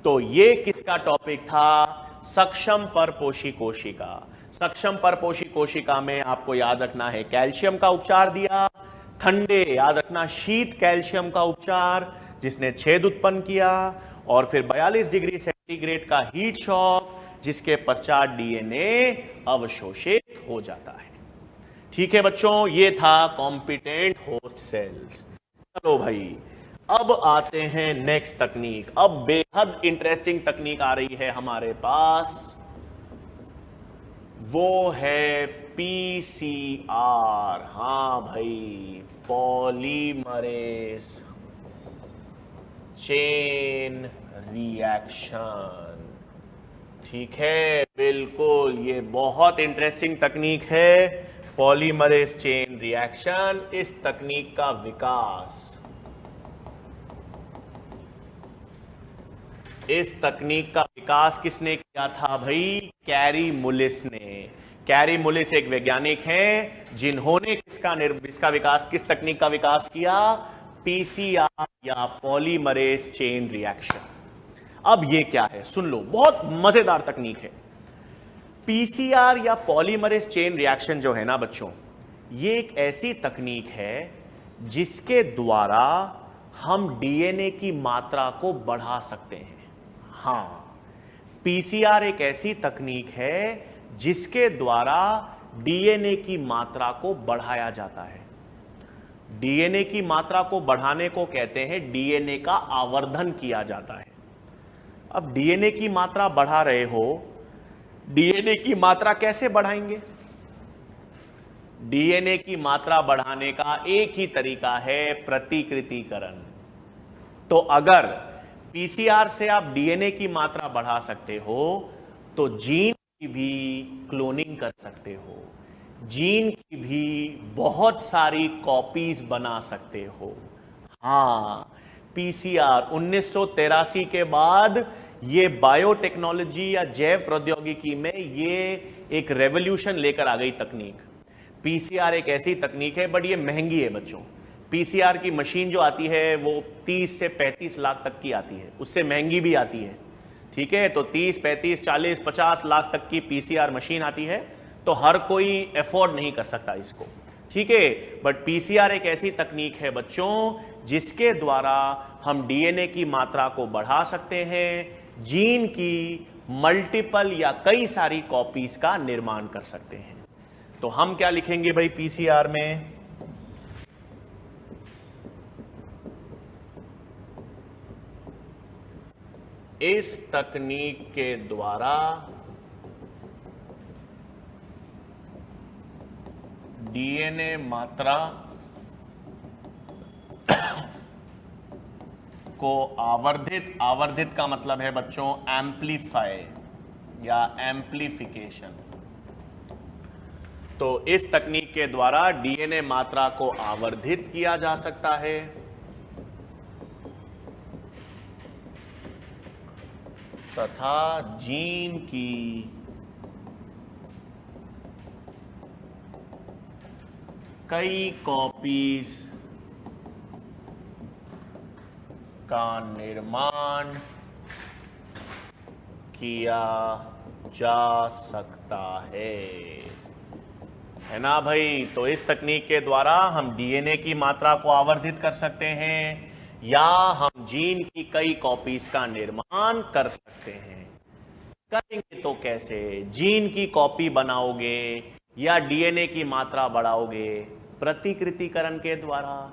तो ये किसका टॉपिक था? सक्षम परपोषी कोशिका। सक्षम परपोषी कोशिका में आपको याद रखना है कैल्शियम का उपचार दिया, ठंडे याद रखना शीत कैल्शियम का उपचार जिसने छेद उत्पन्न किया, और फिर 42 डिग्री सेंटीग्रेड का हीट शॉक जिसके पश्चात डीएनए अवशोषित हो जाता है। ठीक है बच्चों, ये था कॉम्पिटेंट होस्ट सेल्स। चलो भाई, अब आते हैं नेक्स्ट तकनीक। अब बेहद इंटरेस्टिंग तकनीक आ रही है हमारे पास, वो है पीसीआर। हां भाई, पॉलीमरेज चेन रिएक्शन। ठीक है, बिल्कुल, ये बहुत इंटरेस्टिंग तकनीक है पॉलीमरेज चेन रिएक्शन। इस तकनीक का विकास किसने किया था भाई? कैरी मुलिस ने। कैरी मुलिस एक वैज्ञानिक हैं जिन्होंने किस तकनीक का विकास किया? पीसीआर या पॉलीमरेज चेन रिएक्शन। अब ये क्या है सुन लो, बहुत मजेदार तकनीक है। पीसीआर या पॉलीमरेज चेन रिएक्शन जो है ना बच्चों, ये एक ऐसी तकनीक है जिसके द्वारा हम डीएनए की मात्रा को बढ़ा सकते हैं। हां, पीसीआर एक ऐसी तकनीक है जिसके द्वारा डीएनए की मात्रा को बढ़ाया जाता है। डीएनए की मात्रा को बढ़ाने को कहते हैं डीएनए का आवर्धन किया जाता है। अब डीएनए की मात्रा बढ़ा रहे हो, डीएनए की मात्रा कैसे बढ़ाएंगे? डीएनए की मात्रा बढ़ाने का एक ही तरीका है, प्रतिकृतिकरण। तो अगर पीसीआर से आप डीएनए की मात्रा बढ़ा सकते हो तो जीन की भी क्लोनिंग कर सकते हो, जीन की भी बहुत सारी कॉपीज बना सकते हो। हां, पीसीआर 1983 के बाद ये बायोटेक्नोलॉजी या जैव प्रौद्योगिकी में ये एक रेवोल्यूशन लेकर आ गई तकनीक। पीसीआर एक ऐसी तकनीक है, बट ये महंगी है बच्चों। पीसीआर की मशीन जो आती है वो 30 से 35 लाख तक की आती है, उससे महंगी भी आती है। ठीक है, तो 30, 35, 40, 50 लाख तक की पीसीआर मशीन आती है, तो हर कोई अफोर्ड नहीं कर सकता इसको। ठीक है, बट पीसीआर एक ऐसी तकनीक है बच्चों जिसके द्वारा हम डीएनए की मात्रा को बढ़ा सकते हैं, जीन की मल्टीपल या कई सारी कॉपीज का निर्माण कर सकते हैं। तो हम क्या लिखेंगे भाई पीसीआर में? इस तकनीक के द्वारा डीएनए मात्रा को आवर्धित का मतलब है बच्चों एम्प्लीफाई या एम्प्लीफिकेशन। तो इस तकनीक के द्वारा डीएनए मात्रा को आवर्धित किया जा सकता है तथा जीन की कई कॉपीज का निर्माण किया जा सकता है ना भाई। तो इस तकनीक के द्वारा हम डीएनए की मात्रा को आवर्धित कर सकते हैं या हम जीन की कई कॉपीज का निर्माण कर सकते हैं। करेंगे तो कैसे? जीन की कॉपी बनाओगे या डीएनए की मात्रा बढ़ाओगे? प्रतिकृतिकरण के द्वारा।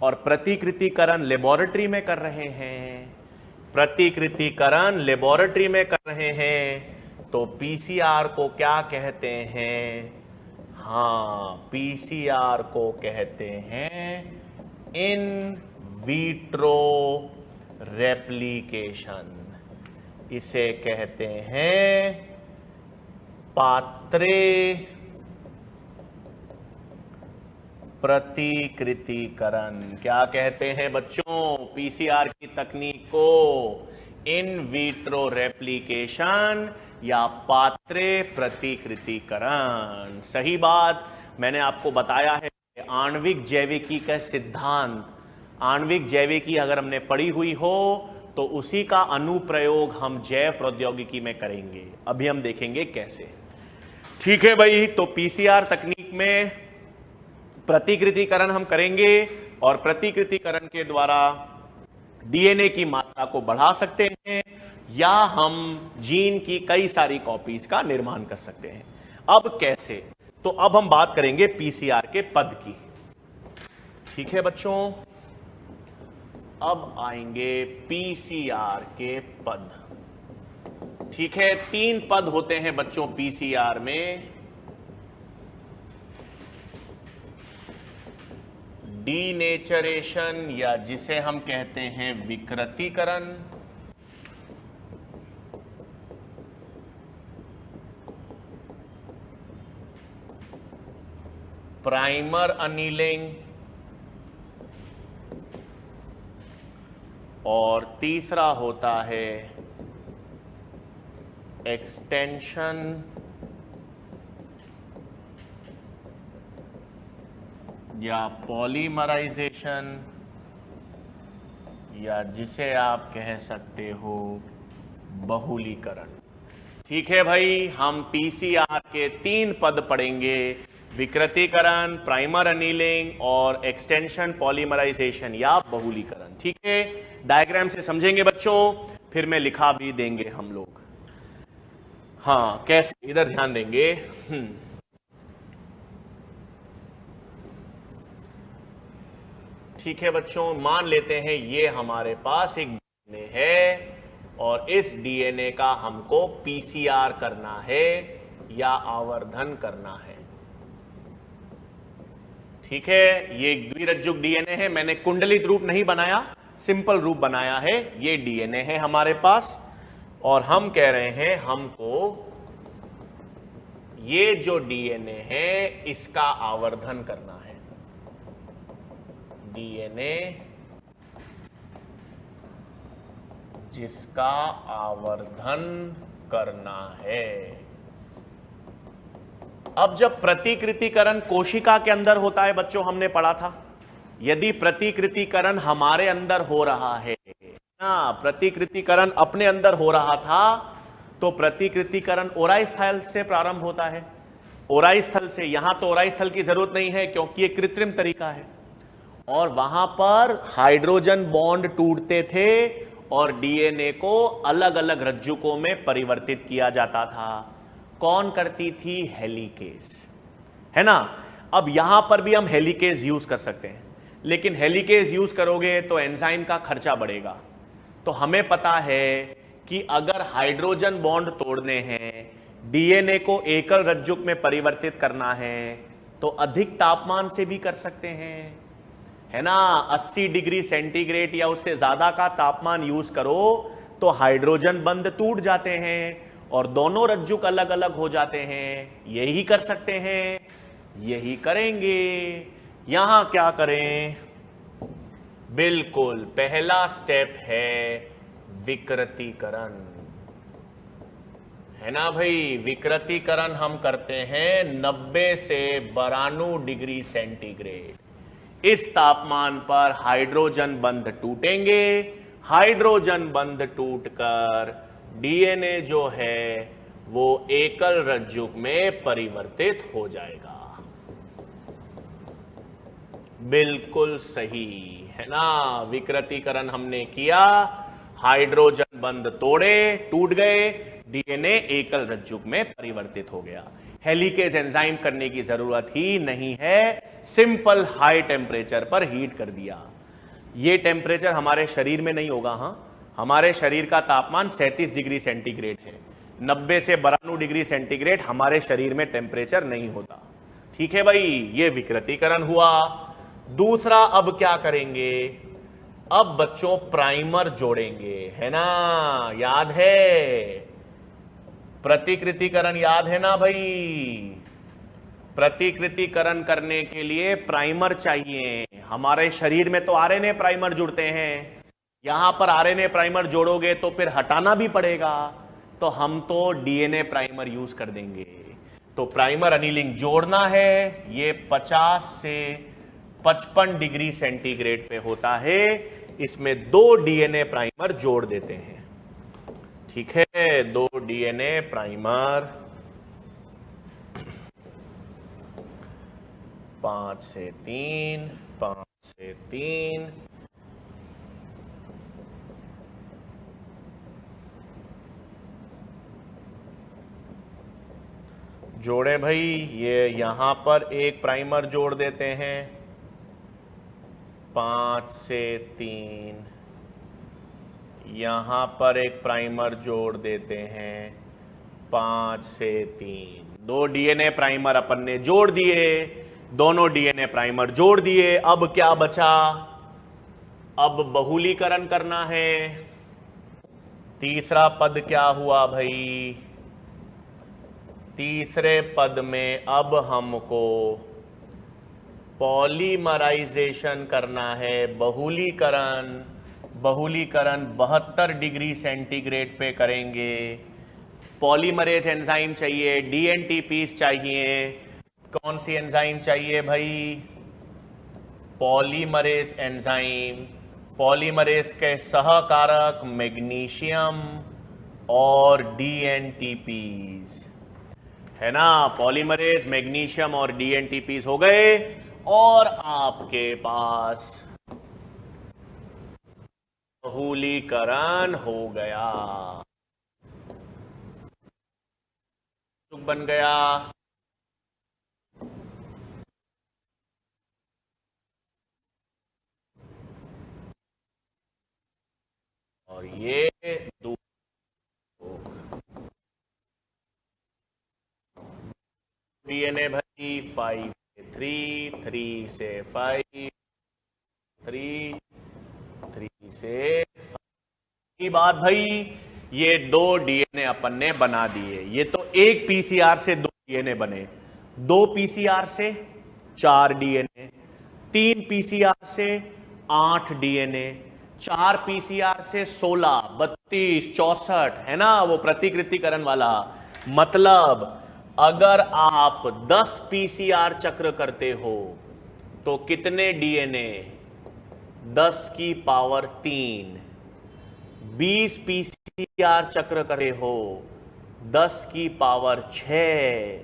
और प्रतिकृतिकरण लेबोरेटरी में कर रहे हैं, प्रतिकृतिकरण लेबोरेटरी में कर रहे हैं। तो पीसीआर को क्या कहते हैं? हाँ, पीसीआर को कहते हैं इन विट्रो रेप्लिकेशन। इसे कहते हैं पात्रे प्रतिकृतिकरण। क्या कहते हैं बच्चों? पीसीआर की तकनीक को इन विट्रो रेप्लिकेशन या पात्रे प्रतिकृतिकरण। सही बात। मैंने आपको बताया है आणविक जैविकी का सिद्धांत, आणविक जैविकी अगर हमने पढ़ी हुई हो तो उसी का अनुप्रयोग हम जैव प्रौद्योगिकी में करेंगे। अभी हम देखेंगे कैसे। ठीक है भाई। तो पीसीआर तकनीक में प्रतिकृतिकरण हम करेंगे और प्रतिकृतिकरण के द्वारा डीएनए की मात्रा को बढ़ा सकते हैं या हम जीन की कई सारी कॉपीज का निर्माण कर सकते हैं। अब कैसे? तो अब हम बात करेंगे पीसीआर के पद की। ठीक है बच्चों, अब आएंगे पीसीआर के पद। ठीक है, 3 पद होते हैं बच्चों पीसीआर में। डीनेचरेशन या जिसे हम कहते हैं विकृतीकरण, प्राइमर अनीलिंग और तीसरा होता है एक्सटेंशन या पॉलीमराइजेशन या जिसे आप कह सकते हो बहुलीकरण। ठीक है भाई, हम पीसीआर के 3 पद पढ़ेंगे, विकृतीकरण, प्राइमर अनीलिंग और एक्सटेंशन पॉलीमराइजेशन या बहुलीकरण। ठीक है, डायग्राम से समझेंगे बच्चों, फिर मैं लिखा भी देंगे हम लोग। हाँ, कैसे? इधर ध्यान देंगे। ठीक है बच्चों, मान लेते हैं ये हमारे पास एक डीएनए है और इस डीएनए का हमको पीसीआर करना है या आवर्धन करना है। ठीक है, ये एक द्विरज्जुक डीएनए है। मैंने कुंडलित रूप नहीं बनाया, सिंपल रूप बनाया है। ये डीएनए है हमारे पास और हम कह रहे हैं हमको ये जो डीएनए है इसका आवर्धन करना है। डीएनए जिसका आवर्धन करना है। अब जब प्रतिकृतिकरण कोशिका के अंदर होता है बच्चों, हमने पढ़ा था, यदि प्रतिकृतिकरण हमारे अंदर हो रहा है ना, प्रतिकृतिकरण अपने अंदर हो रहा था, तो प्रतिकृतिकरण ओराई स्थल से प्रारंभ होता है। ओराई स्थल से, यहां तो ओराई स्थल की जरूरत नहीं है क्योंकि ये कृत्रिम तरीका है, और वहां पर हाइड्रोजन बॉन्ड टूटते थे और डीएनए को अलग अलग रज्जुकों में परिवर्तित किया जाता था। कौन करती थी? हेलिकेज, है ना। अब यहां पर भी हम हेलिकेज यूज कर सकते हैं, लेकिन हेलिकेज यूज करोगे तो एंजाइम का खर्चा बढ़ेगा। तो हमें पता है कि अगर हाइड्रोजन बॉन्ड तोड़ने हैं, डीएनए को एकल रज्जुक में परिवर्तित करना है, तो अधिक तापमान से भी कर सकते हैं, है ना। 80 डिग्री सेंटीग्रेड या उससे ज्यादा का तापमान यूज करो तो हाइड्रोजन बंध टूट जाते हैं और दोनों रज्जुक अलग अलग हो जाते हैं। यही कर सकते हैं, यही करेंगे। यहां क्या करें? बिल्कुल पहला स्टेप है विकृतीकरण, है ना भाई। विकृतीकरण हम करते हैं 90 से 92 डिग्री सेंटीग्रेड। इस तापमान पर हाइड्रोजन बंध टूटेंगे, हाइड्रोजन बंध टूटकर डीएनए जो है वो एकल रज्जुक में परिवर्तित हो जाएगा। बिल्कुल सही, है ना। विकृतीकरण हमने किया, हाइड्रोजन बंध तोड़े, टूट गए, डीएनए एकल रज्जुक में परिवर्तित हो गया। हेलिकेज एंजाइम करने की जरूरत ही नहीं है, सिंपल हाई टेम्परेचर पर हीट कर दिया। ये टेम्परेचर हमारे शरीर में नहीं होगा। हां, हमारे शरीर का तापमान 37 डिग्री सेंटीग्रेड है। 90 से 92 डिग्री सेंटीग्रेड हमारे शरीर में टेम्परेचर नहीं होता। ठीक है भाई, ये विकृतीकरण हुआ। दूसरा अब क्या करेंगे? अब बच्चों प्राइमर जोड़ेंगे, है ना। याद है प्रतिकृतिकरण, याद है ना भाई। प्रतिकृतिकरण करने के लिए प्राइमर चाहिए। हमारे शरीर में तो आरएनए प्राइमर जुड़ते हैं, यहां पर आरएनए प्राइमर जोड़ोगे तो फिर हटाना भी पड़ेगा, तो हम तो डीएनए प्राइमर यूज कर देंगे। तो प्राइमर अनिलिंग जोड़ना है, ये 50 से 55 डिग्री सेंटीग्रेड पे होता है। इसमें 2 डीएनए प्राइमर जोड़ देते हैं। ठीक है, 2 डीएनए प्राइमर 5 से 3, 5 से 3, जोड़े भाई। ये यहां पर एक प्राइमर जोड़ देते हैं, 5 से 3, यहां पर एक प्राइमर जोड़ देते हैं, 5 से 3। 2 डीएनए प्राइमर अपन ने जोड़ दिए, दोनों डीएनए प्राइमर जोड़ दिए। अब क्या बचा? अब बहुलीकरण करना है। तीसरा पद क्या हुआ भाई? तीसरे पद में अब हमको पॉलीमराइजेशन करना है, बहुलीकरण। बहुलीकरण 72 डिग्री सेंटीग्रेड पे करेंगे। पॉलीमरेज एंजाइम चाहिए, डीएनटीपीस चाहिए। कौन सी एंजाइम चाहिए भाई? Polymerase enzyme. पॉलीमरेज के सहकारक मैग्नीशियम और डीएनटीपीस, है ना। पॉलीमरेज, मैग्नीशियम और डीएनटीपीस हो गए और आपके पास बहुलीकरण हो गया, बन गया। और ये डीएनए भाई 5 से 3, 3 से 5, 3 से 5 की बात भाई। ये 2 डीएनए अपन ने बना दिए। ये तो एक पीसीआर से 2 डीएनए बने, 2 पीसीआर से 4 डीएनए, 3 पीसीआर से 8 डीएनए, 4 पीसीआर से 16, 32, 64, है ना, वो प्रतिकृतिकरण वाला। मतलब अगर आप 10 पीसीआर चक्र करते हो तो कितने डीएनए? 10 की पावर 3। 20 पीसीआर चक्र करते हो 10 की पावर 6।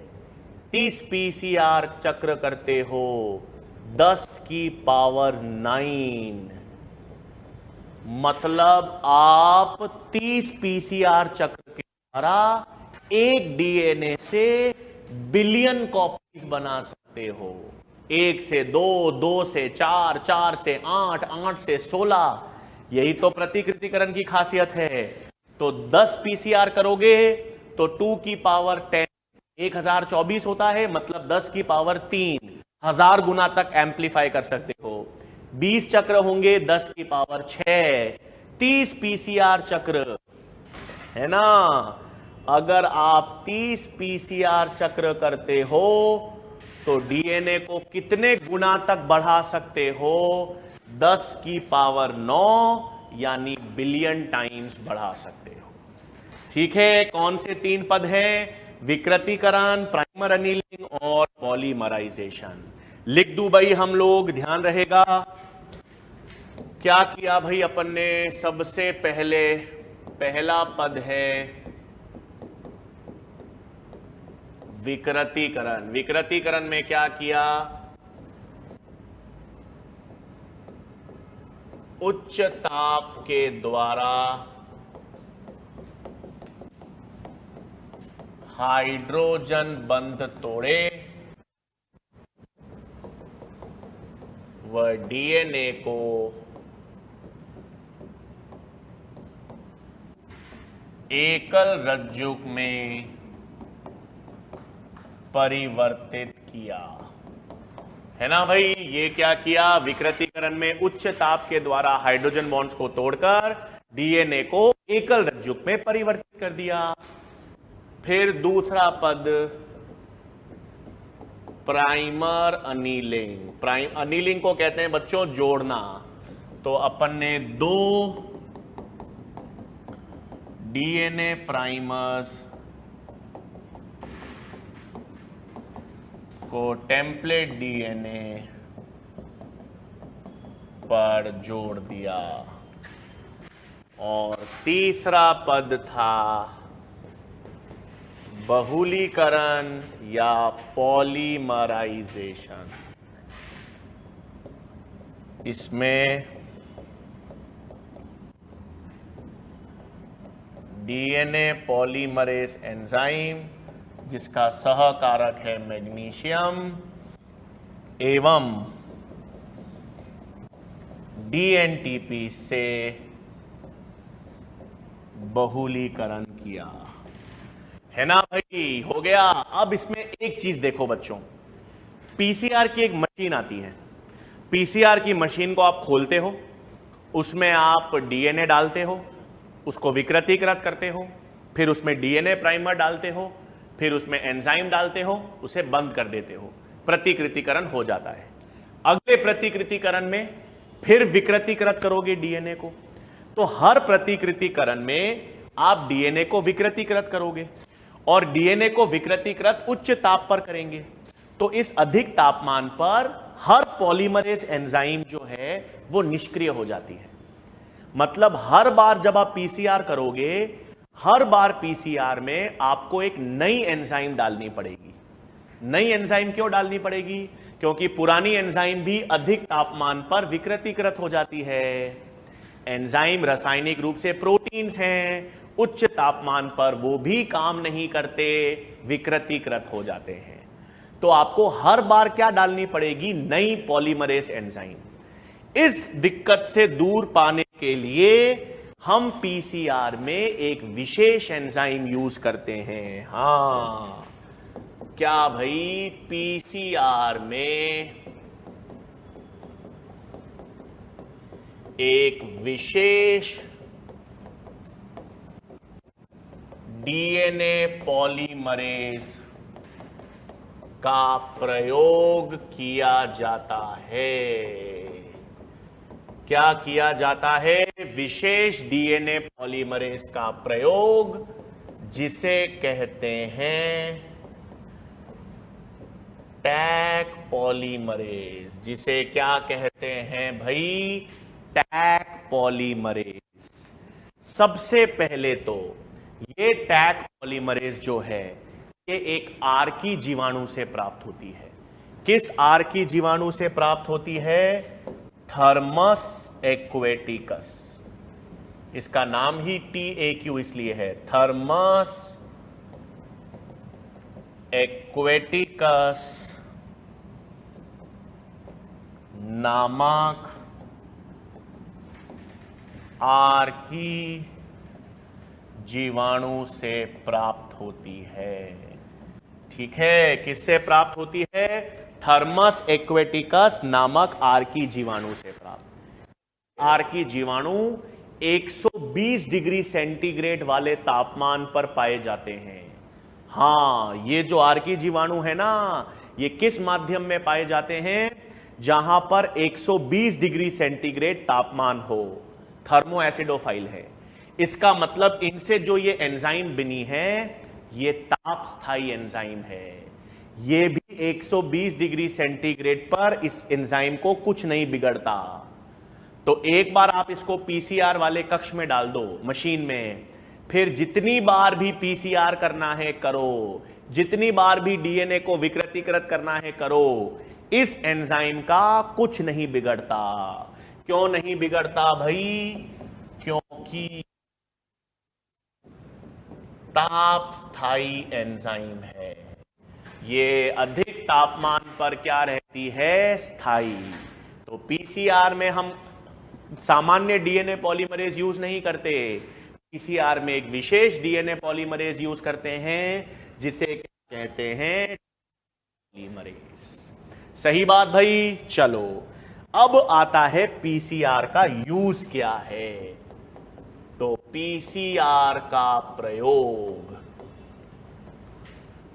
30 पीसीआर चक्र करते हो 10 की पावर 9। मतलब आप 30 पीसीआर चक्र के द्वारा एक डीएनए से बिलियन कॉपीज बना सकते हो। 1 से 2, 2 से 4, 4 से 8, 8 से 16। यही तो प्रतिकृतिकरण की खासियत है। तो 10 पीसीआर करोगे तो 2 की पावर 10 1024 होता है, मतलब 10 की पावर 3 1000 गुना तक एम्पलीफाई कर सकते हो। 20 चक्र होंगे 10 की पावर 6 30 पीसीआर चक्र, है ना। अगर आप 30 पीसीआर चक्र करते हो तो डीएनए को कितने गुना तक बढ़ा सकते हो? 10 की पावर 9 यानी बिलियन टाइम्स बढ़ा सकते हो। ठीक है, कौन से 3 पद हैं? विकृतीकरण, प्राइमर अनीलिंग और पॉलीमराइजेशन। लिख दूं भाई हम लोग, ध्यान रहेगा। क्या किया भाई अपन ने? सबसे पहले पहला पद है विकृतीकरण। विकृतीकरण में क्या किया? उच्च ताप के द्वारा हाइड्रोजन बंध तोड़े व डीएनए को एकल रज्जुक में परिवर्तित किया, है ना भाई। ये क्या किया? विकृतीकरण में उच्च ताप के द्वारा हाइड्रोजन बॉन्ड्स को तोड़कर डीएनए को एकल रज्जुक में परिवर्तित कर दिया। फिर दूसरा पद प्राइमर अनीलिंग। अनीलिंग को कहते हैं बच्चों जोड़ना। तो अपन ने 2 डीएनए प्राइमर्स को टेम्पलेट डीएनए पर जोड़ दिया। और तीसरा पद था बहुलीकरण या पॉलीमराइजेशन। इसमें डीएनए पॉलीमरेज एंजाइम, जिसका सहकारक है मैग्नीशियम, एवं डीएनटीपी से बहुलीकरण किया, है ना भाई। हो गया। अब इसमें एक चीज देखो बच्चों, पीसीआर की एक मशीन आती है। पीसीआर की मशीन को आप खोलते हो, उसमें आप डीएनए डालते हो, उसको विकृतीकृत करते हो, फिर उसमें डीएनए प्राइमर डालते हो, फिर उसमें एंजाइम डालते हो, उसे बंद कर देते हो, प्रतिकृतिकरण हो जाता है। अगले प्रतिकृतिकरण में फिर विकृतीकृत करोगे डीएनए को। तो हर प्रतिकृतिकरण में आप डीएनए को विकृतीकृत करोगे और डीएनए को विकृतीकृत उच्च ताप पर करेंगे। तो इस अधिक तापमान पर हर पॉलीमरेज एंजाइम जो है वो निष्क्रिय हो जाती है। मतलब हर बार जब आप पीसीआर करोगे, हर बार पीसीआर में आपको एक नई एंजाइम डालनी पड़ेगी। नई एंजाइम क्यों डालनी पड़ेगी? क्योंकि पुरानी एंजाइम भी अधिक तापमान पर विकृतीकृत हो जाती है। एंजाइम रासायनिक रूप से प्रोटीन्स हैं, उच्च तापमान पर वो भी काम नहीं करते, विकृतीकृत हो जाते हैं। तो आपको हर बार क्या डालनी पड़ेगी? नई पॉलीमरेज एंजाइम। इस दिक्कत से दूर पाने के लिए हम पीसीआर में एक विशेष एंजाइम यूज करते हैं। हां, क्या भाई? पीसीआर में एक विशेष डीएनए पॉलीमरेज का प्रयोग किया जाता है। क्या किया जाता है? विशेष डीएनए पॉलीमरेज का प्रयोग, जिसे कहते हैं टैक पॉलीमरेज। जिसे क्या कहते हैं भाई? Taq polymerase. सबसे पहले तो ये टैक पॉलीमरेज जो है ये एक आर्की जीवाणु से प्राप्त होती है। किस आर्की जीवाणु से प्राप्त होती है? Thermus aquaticus. इसका नाम ही TAQ इसलिए है, थर्मस एक्वेटिकस नामक आर्की जीवाणु से प्राप्त होती है। ठीक है, किससे प्राप्त होती है? थर्मस एक्वेटिकस नामक आर्की जीवाणु से प्राप्त। आर्की जीवाणु 120 डिग्री सेंटीग्रेड वाले तापमान पर पाए जाते हैं। हां, ये जो आर्की जीवाणु है ना, ये किस माध्यम में पाए जाते हैं? जहां पर 120 डिग्री सेंटीग्रेड तापमान हो। थर्मो एसिडोफाइल है। इसका मतलब इनसे जो ये एंजाइम बनी है, ये ताप स्थायी एंजाइम है। ये भी 120 डिग्री सेंटीग्रेड पर इस एंजाइम को कुछ नहीं बिगड़ता। तो एक बार आप इसको पीसीआर वाले कक्ष में डाल दो, मशीन में, फिर जितनी बार भी पीसीआर करना है करो, जितनी बार भी डीएनए को विकृतीकृत करना है करो, इस एंजाइम का कुछ नहीं बिगड़ता। क्यों नहीं बिगड़ता भाई? क्योंकि ताप स्थायी एंजाइम है। ये अधिक तापमान पर क्या रहती है? स्थायी। तो पीसीआर में हम सामान्य डीएनए पॉलीमरेज यूज नहीं करते, पीसीआर में एक विशेष डीएनए पॉलीमरेज यूज करते हैं, जिसे कहते हैं पॉलीमरेज। सही बात भाई। चलो, अब आता है पीसीआर का यूज क्या है। तो पीसीआर का प्रयोग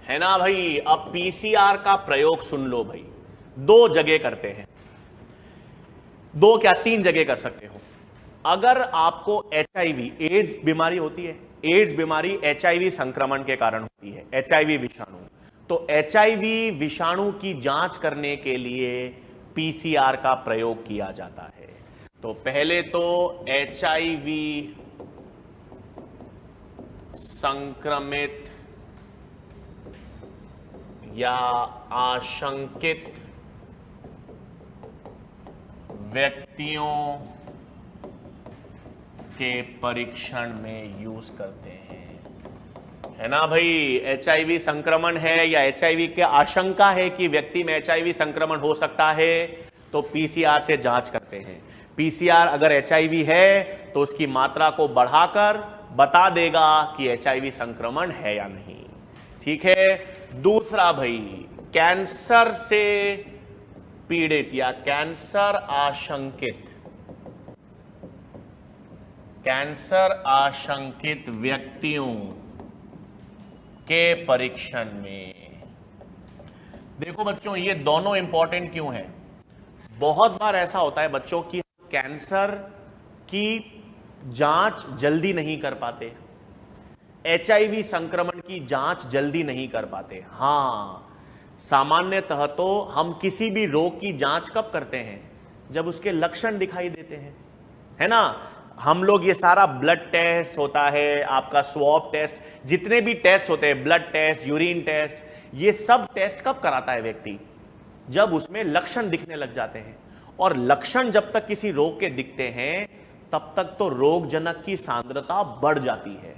है ना भाई। अब पीसीआर का प्रयोग सुन लो भाई, 2 जगह करते हैं। 2 क्या 3 जगह कर सकते हो। अगर आपको एचआईवी एड्स बीमारी होती है, एड्स बीमारी एचआईवी संक्रमण के कारण होती है, एचआईवी विषाणु, तो एचआईवी विषाणु की जांच करने के लिए पीसीआर का प्रयोग किया जाता है। तो पहले तो एचआईवी संक्रमित या आशंकित व्यक्तियों के परीक्षण में यूज करते हैं, है ना भाई। एचआईवी संक्रमण है या एचआईवी की आशंका है कि व्यक्ति में एचआईवी संक्रमण हो सकता है, तो पीसीआर से जांच करते हैं। पीसीआर अगर एचआईवी है तो उसकी मात्रा को बढ़ाकर बता देगा कि एचआईवी संक्रमण है या नहीं। ठीक है। दूसरा भाई, कैंसर से पीड़ित या कैंसर आशंकित व्यक्तियों के परीक्षण में। देखो बच्चों, ये दोनों इंपॉर्टेंट क्यों है? बहुत बार ऐसा होता है बच्चों की कैंसर की जांच जल्दी नहीं कर पाते, एचआईवी संक्रमण की जांच जल्दी नहीं कर पाते। हां, सामान्यतः तो हम किसी भी रोग की जांच कब करते हैं? जब उसके लक्षण दिखाई देते हैं, है ना। हम लोग ये सारा ब्लड टेस्ट होता है, आपका स्वैब टेस्ट, जितने भी टेस्ट होते हैं, ब्लड टेस्ट, यूरिन टेस्ट, ये सब टेस्ट कब कराता है व्यक्ति? जब उसमें लक्षण दिखने लग जाते हैं। और लक्षण जब तक किसी रोग के दिखते हैं, तब तक तो रोगजनक की सांद्रता बढ़ जाती है।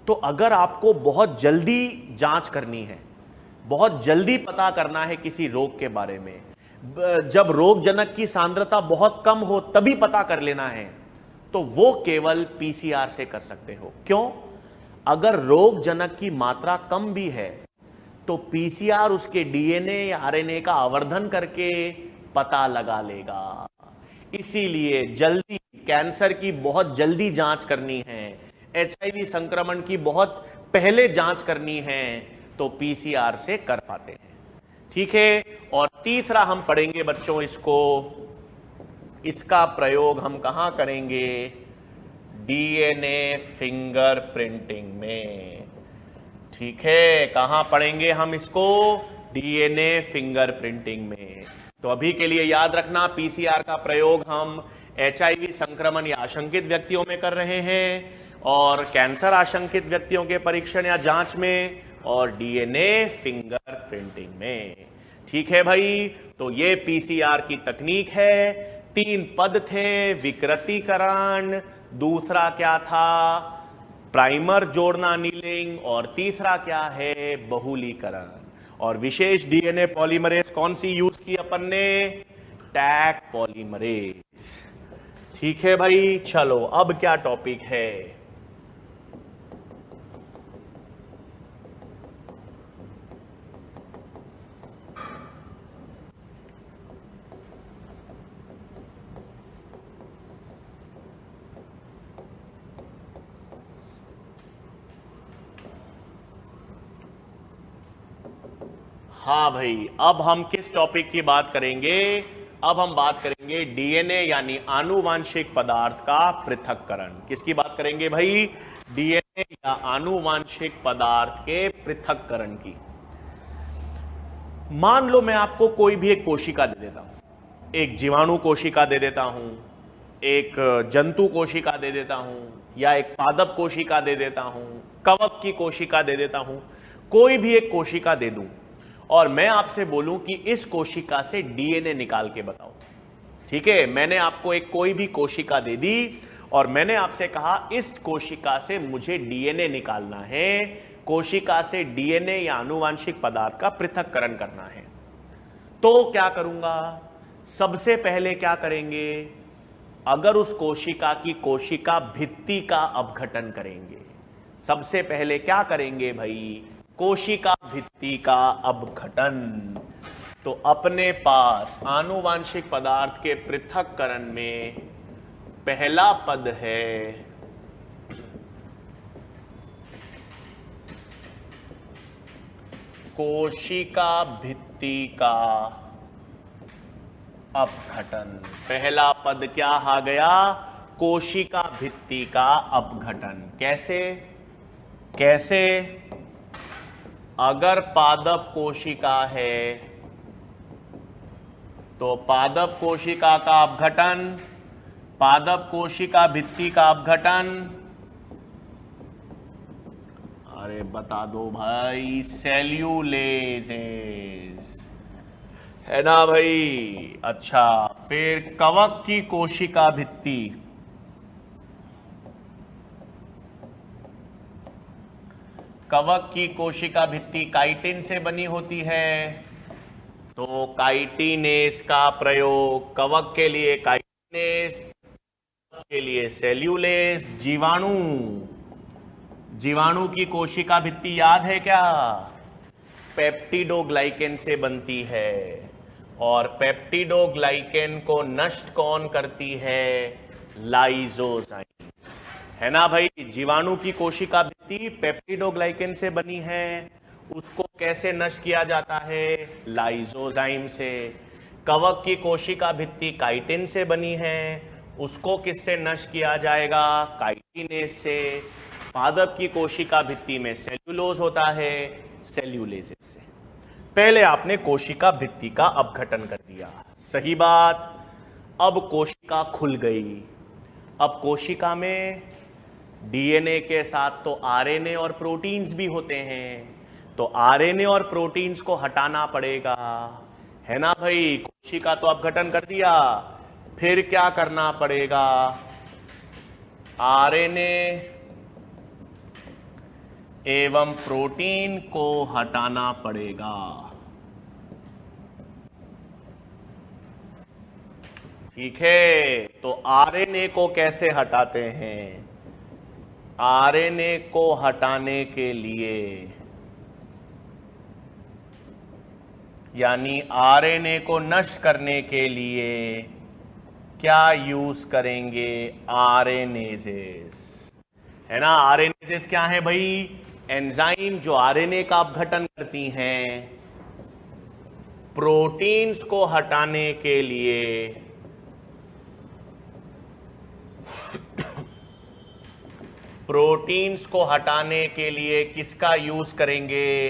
तो अगर आपको बहुत जल्दी जांच करनी है, बहुत जल्दी पता करना है किसी रोग के बारे में, जब रोगजनक की सांद्रता बहुत कम हो तभी पता कर लेना है, तो वो केवल पीसीआर से कर सकते हो। क्यों? अगर रोगजनक की मात्रा कम भी है तो पीसीआर उसके डीएनए या आरएनए का आवर्धन करके पता लगा लेगा। इसीलिए जल्दी कैंसर की बहुत जल्दी जांच करनी है, एचआईवी संक्रमण की बहुत पहले जांच करनी है, तो पीसीआर से कर पाते हैं। ठीक है। और तीसरा हम पढ़ेंगे बच्चों इसका प्रयोग हम कहां करेंगे? डीएनए फिंगरप्रिंटिंग में। ठीक है, कहां पढ़ेंगे हम इसको? डीएनए फिंगरप्रिंटिंग में। तो अभी के लिए याद रखना, पीसीआर का प्रयोग हम एचआईवी संक्रमण या आशंकित व्यक्तियों में कर रहे हैं, और कैंसर आशंकित व्यक्तियों के परीक्षण या जांच में, और डीएनए फिंगरप्रिंटिंग में। ठीक है भाई। तो ये पीसीआर की तकनीक है। 3 पद थे, विकृतीकरण, दूसरा क्या था? प्राइमर जोड़ना नीलिंग, और तीसरा क्या है? बहुलीकरण। और विशेष डीएनए पॉलीमरेज कौन सी यूज की अपन ने? Tag polymerase. ठीक है भाई। चलो, अब क्या टॉपिक है? हाँ भाई, अब हम किस टॉपिक की बात करेंगे? अब हम बात करेंगे डीएनए यानी आनुवांशिक पदार्थ का पृथक्करण। किसकी बात करेंगे भाई? डीएनए या आनुवांशिक पदार्थ के पृथक्करण की। मान लो मैं आपको कोई भी एक कोशिका दे देता हूं, एक जीवाणु कोशिका दे देता हूं, एक जंतु कोशिका दे देता हूं, या एक पादप कोशिका दे देता हूं, कवक की कोशिका दे देता हूं, कोई भी एक कोशिका दे दूं और मैं आपसे बोलूं कि इस कोशिका से डीएनए निकाल के बताओ। ठीक है, मैंने आपको एक कोई भी कोशिका दे दी और मैंने आपसे कहा इस कोशिका से मुझे डीएनए निकालना है, कोशिका से डीएनए या आनुवांशिक पदार्थ का पृथक्करण करना है। तो क्या करूंगा? सबसे पहले क्या करेंगे? अगर उस कोशिका की कोशिका भित्ति का अपघटन करेंगे। सबसे पहले क्या करेंगे भाई? कोशिका भित्ति का अपघटन। तो अपने पास आनुवांशिक पदार्थ के पृथक्करण में पहला पद है कोशिका भित्ति का अपघटन। पहला पद क्या आ गया? कोशिका भित्ति का अपघटन। कैसे? कैसे? अगर पादप कोशिका है तो पादप कोशिका का अपघटन, पादप कोशिका भित्ति का अपघटन, अरे बता दो भाई, सेल्यूलेजेस, है ना भाई? अच्छा, फिर कवक की कोशिका भित्ति, कवक की कोशिका भित्ति काइटिन से बनी होती है, तो काइटिनेस का प्रयोग, कवक के लिए काइटिनेस, के लिए सेल्यूलेस। जीवाणु, जीवाणु की कोशिका भित्ति याद है क्या? पेप्टिडोग्लाइकेन से बनती है और पेप्टिडोग्लाइकेन को नष्ट कौन करती है? लाइसोजाइम, है ना भाई? जीवाणु की कोशिका भित्ति पेप्टिडोग्लाइकेन से बनी है, उसको कैसे नष्ट किया जाता है? लाइसोजाइम से। कवक की कोशिका भित्ति काइटिन से बनी है, उसको किससे नष्ट किया जाएगा? काइटिनेस से। पादप की कोशिका भित्ति में सेल्यूलोज होता है, सेल्यूलेजेस से। पहले आपने कोशिका भित्ति का अपघटन कर दिया, सही बात। अब कोशिका खुल गई। अब कोशिका में डीएनए के साथ तो आरएनए और प्रोटीन्स भी होते हैं, तो आरएनए और प्रोटीन्स को हटाना पड़ेगा, है ना भाई? कोशिका तो अपघटन कर दिया, फिर क्या करना पड़ेगा? आरएनए एवं प्रोटीन को हटाना पड़ेगा। ठीक है, तो आरएनए को कैसे हटाते हैं? आरएनए को हटाने के लिए, यानी आरएनए को नष्ट करने के लिए क्या यूज करेंगे? आरएनएजेस, है ना? आरएनएजेस क्या है भाई? एंजाइम जो आरएनए का अपघटन करती हैं। प्रोटीन्स को हटाने के लिए प्रोटीन्स को हटाने के लिए किसका यूज करेंगे?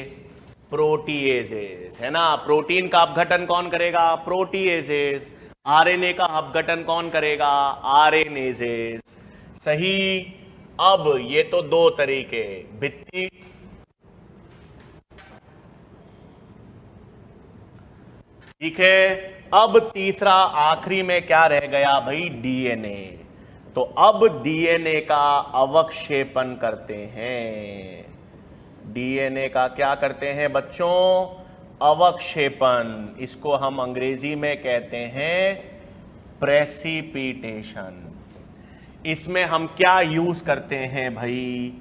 प्रोटीएजेस, है ना? प्रोटीन का अपघटन कौन करेगा? प्रोटीएजेस। आरएनए का अपघटन कौन करेगा? आरएनएजेस। सही। अब ये तो दो तरीके, भित्ति, ठीक है। अब तीसरा आखिरी में क्या रह गया भाई? डीएनए। तो अब डीएनए का अवक्षेपण करते हैं। डीएनए का क्या करते हैं बच्चों? अवक्षेपण। इसको हम अंग्रेजी में कहते हैं प्रेसिपिटेशन। इसमें हम क्या यूज करते हैं भाई?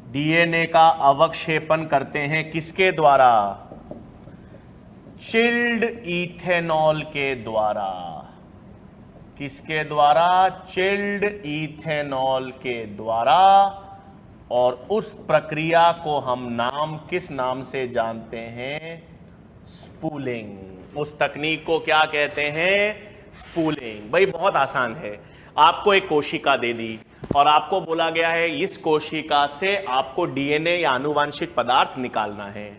डीएनए का अवक्षेपण करते हैं किसके द्वारा? चिल्ड इथेनॉल के द्वारा। किसके द्वारा? चिल्ड इथेनॉल के द्वारा। और उस प्रक्रिया को हम किस नाम से जानते हैं? स्पूलिंग। उस तकनीक को क्या कहते हैं? स्पूलिंग। भाई बहुत आसान है। आपको एक कोशिका दे दी और आपको बोला गया है इस कोशिका से आपको डीएनए या आनुवांशिक पदार्थ निकालना है।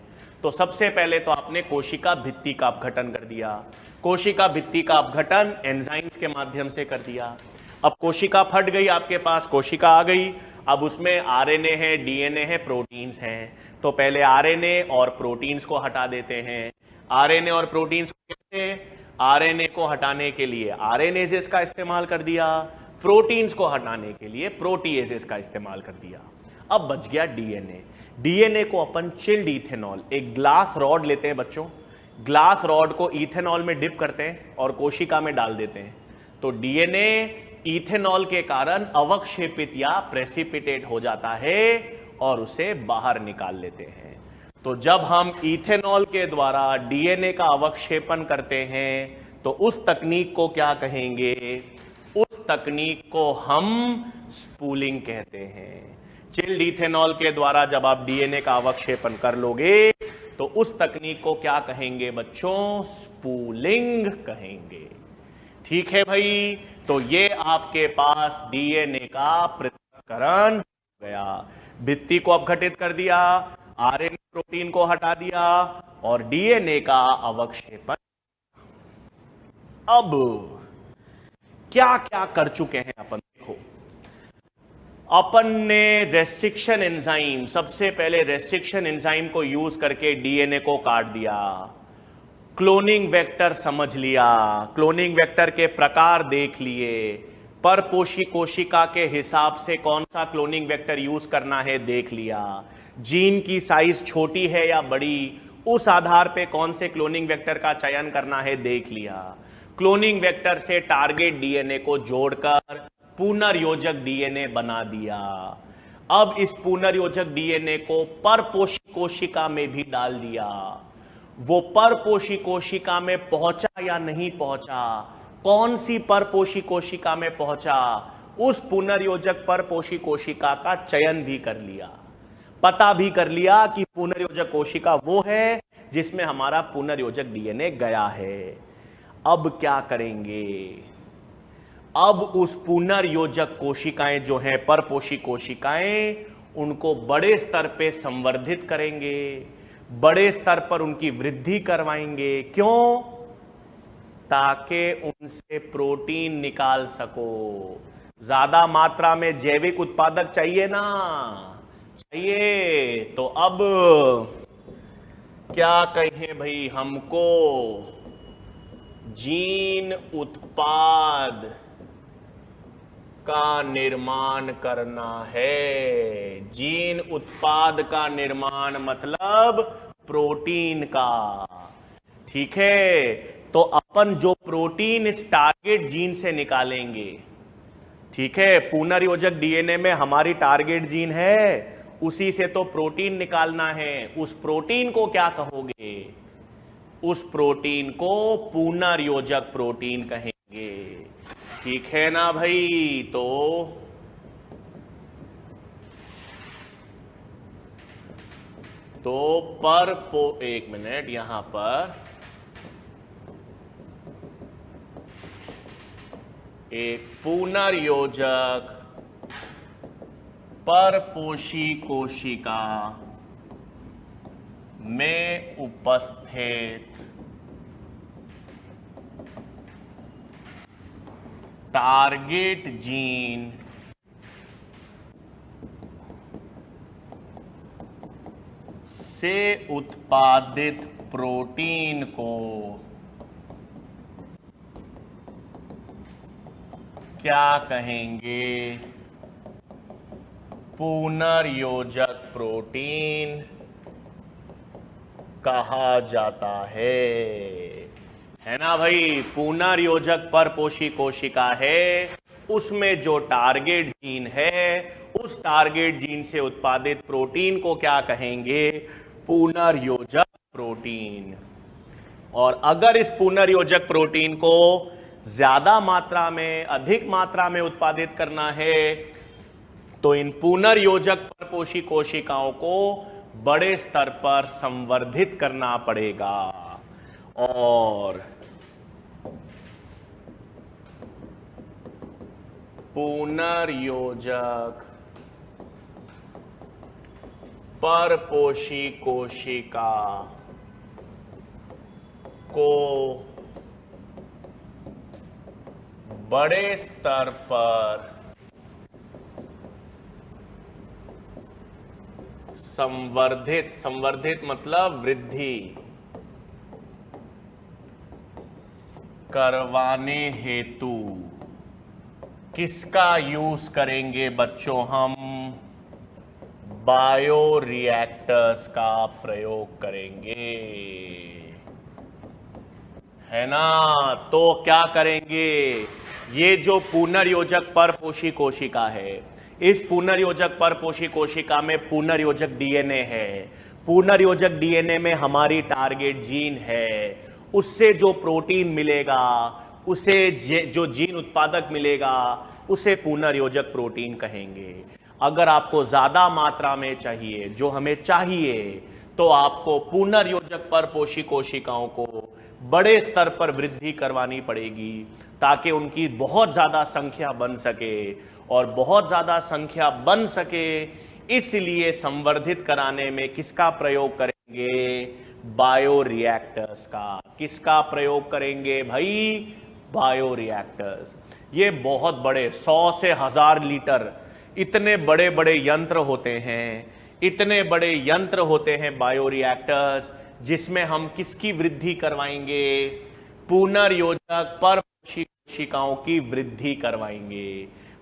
तो सबसे पहले तो आपने कोशिका भित्ति का अपघटन कर दिया। कोशिका भित्ति का अपघटन एंजाइम्स के माध्यम से कर दिया। अब कोशिका फट गई, आपके पास कोशिका आ गई। अब उसमें आरएनए है, डीएनए है, प्रोटीन्स हैं। तो पहले आरएनए और प्रोटीन्स को हटा देते हैं। आरएनए और प्रोटीन्स को कैसे? आरएनए को हटाने के लिए आरएनएजेस का इस्तेमाल कर दिया, प्रोटीन्स को हटाने के लिए प्रोटीएजेस का इस्तेमाल कर दिया। अब बच गया डीएनए। डीएनए को अपन चिल्ड इथेनॉल, एक ग्लास रॉड लेते हैं बच्चों, ग्लास रॉड को इथेनॉल में डिप करते हैं और कोशिका में डाल देते हैं। तो डीएनए इथेनॉल के कारण अवक्षेपित या प्रेसिपिटेट हो जाता है और उसे बाहर निकाल लेते हैं। तो जब हम इथेनॉल के द्वारा डीएनए का अवक्षेपण करते हैं तो उस तकनीक को क्या कहेंगे? उस तकनीक को हम स्पूलिंग कहते हैं। चिल्ड इथेनॉल के द्वारा जब आप डीएनए का अवक्षेपण कर लोगे तो उस तकनीक को क्या कहेंगे बच्चों? स्पूलिंग कहेंगे। ठीक है भाई, तो ये आपके पास डीएनए का पृथक्करण हो गया। भित्ति को अपघटित कर दिया, आरएनए प्रोटीन को हटा दिया और डीएनए का अवक्षेपण। अब क्या क्या कर चुके हैं अपन? देखो, अपन ने रेस्ट्रिक्शन एंजाइम, सबसे पहले रेस्ट्रिक्शन एंजाइम को यूज करके डीएनए को काट दिया। क्लोनिंग वेक्टर समझ लिया, क्लोनिंग वेक्टर के प्रकार देख लिए, परपोषी कोशिका के हिसाब से कौन सा क्लोनिंग वेक्टर यूज करना है देख लिया, जीन की साइज छोटी है या बड़ी उस आधार पे कौन से क्लोनिंग वेक्टर का चयन करना है देख लिया। क्लोनिंग वेक्टर से टारगेट डीएनए को जोड़कर पुनर्योजक डीएनए बना दिया। अब इस पुनर्योजक डीएनए को परपोषी कोशिका में भी डाल दिया। वो परपोषी कोशिका में पहुंचा या नहीं पहुंचा, कौन सी परपोषी कोशिका में पहुंचा, उस पुनर्योजक परपोषी कोशिका का चयन भी कर लिया। पता भी कर लिया कि पुनर्योजक कोशिका वो है जिसमें हमारा पुनर्योजक डीएनए गया है। अब क्या करेंगे? अब उस पुनर्योजक कोशिकाएं जो हैं, परपोषी कोशिकाएं, उनको बड़े स्तर पे संवर्धित करेंगे, बड़े स्तर पर उनकी वृद्धि करवाएंगे। क्यों? ताकि उनसे प्रोटीन निकाल सको। ज्यादा मात्रा में जैविक उत्पादक चाहिए ना, चाहिए। तो अब क्या कहें भाई, हमको जीन उत्पाद का निर्माण करना है। जीन उत्पाद का निर्माण मतलब प्रोटीन का। ठीक है, तो अपन जो प्रोटीन इस टारगेट जीन से निकालेंगे, ठीक है, पुनर्योजक डीएनए में हमारी टारगेट जीन है, उसी से तो प्रोटीन निकालना है। उस प्रोटीन को क्या कहोगे? उस प्रोटीन को पुनर्योजक प्रोटीन कहेंगे। ठीक है ना भाई? तो एक मिनट, यहां पर एक पुनर्योजक परपोषी कोशिका में उपस्थित टारगेट जीन से उत्पादित प्रोटीन को क्या कहेंगे? पुनर्योजक प्रोटीन कहा जाता है ना भाई? पुनर्योजक परपोषी कोशिका है, उसमें जो टारगेट जीन है, उस टारगेट जीन से उत्पादित प्रोटीन को क्या कहेंगे? पुनर्योजक प्रोटीन। और अगर इस पुनर्योजक प्रोटीन को ज्यादा मात्रा में, अधिक मात्रा में उत्पादित करना है तो इन पुनर्योजक परपोषी कोशिकाओं को बड़े स्तर पर संवर्धित करना पड़ेगा। और पुनर्योजक परपोषी कोशिका को बड़े स्तर पर संवर्धित मतलब वृद्धि करवाने हेतु किसका यूज करेंगे बच्चों? हम बायो रिएक्टर्स का प्रयोग करेंगे, है ना? तो क्या करेंगे? ये जो पुनर्योजक परपोषी कोशिका है, इस पुनर्योजक परपोषी कोशिका में पुनर्योजक डीएनए है। पुनर्योजक डीएनए में हमारी टारगेट जीन है। उससे जो प्रोटीन मिलेगा, उसे जो जीन उत्पादक मिलेगा, उसे पुनर्योजक प्रोटीन कहेंगे। अगर आपको ज्यादा मात्रा में चाहिए, जो हमें चाहिए, तो आपको पुनर्योजक परपोषी कोशिकाओं को बड़े स्तर पर वृद्धि करवानी पड़ेगी ताकि उनकी बहुत ज्यादा संख्या बन सके। और बहुत ज्यादा संख्या बन सके इसलिए संवर्धित कराने में किसका प्रयोग करेंगे? बायो रिएक्टर्स का। किसका प्रयोग करेंगे भाई? Bio reactors. ये बहुत बड़े 100 से 1000 लीटर इतने बड़े बड़े यंत्र होते हैं, इतने बड़े यंत्र होते हैं बायो रिएक्टर्स, जिसमें हम किसकी वृद्धि करवाएंगे? पुनर्योजक परपोषी कोशिकाओं की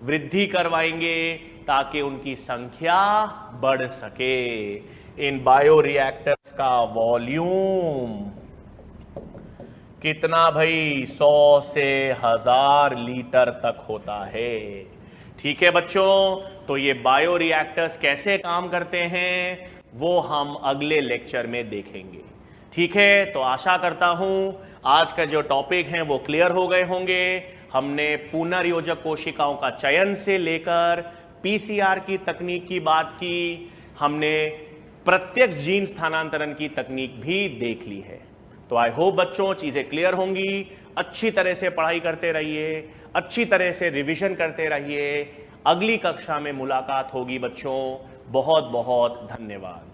वृद्धि करवाएंगे ताकि उनकी संख्या बढ़ सके। इन बायो रिएक्टर्स का वॉल्यूम कितना भाई? 100 से 1000 लीटर तक होता है। ठीक है बच्चों, तो ये बायो रिएक्टर्स कैसे काम करते हैं वो हम अगले लेक्चर में देखेंगे। ठीक है, तो आशा करता हूं आज का जो टॉपिक है वो क्लियर हो गए होंगे। हमने पुनर्योजक कोशिकाओं का चयन से लेकर पीसीआर की तकनीक की बात की, हमने प्रत्यक्ष जीन स्थानांतरण की तकनीक भी देख ली है। तो आई होप बच्चों चीजें क्लियर होंगी। अच्छी तरह से पढ़ाई करते रहिए, अच्छी तरह से रिवीजन करते रहिए। अगली कक्षा में मुलाकात होगी बच्चों। बहुत बहुत धन्यवाद।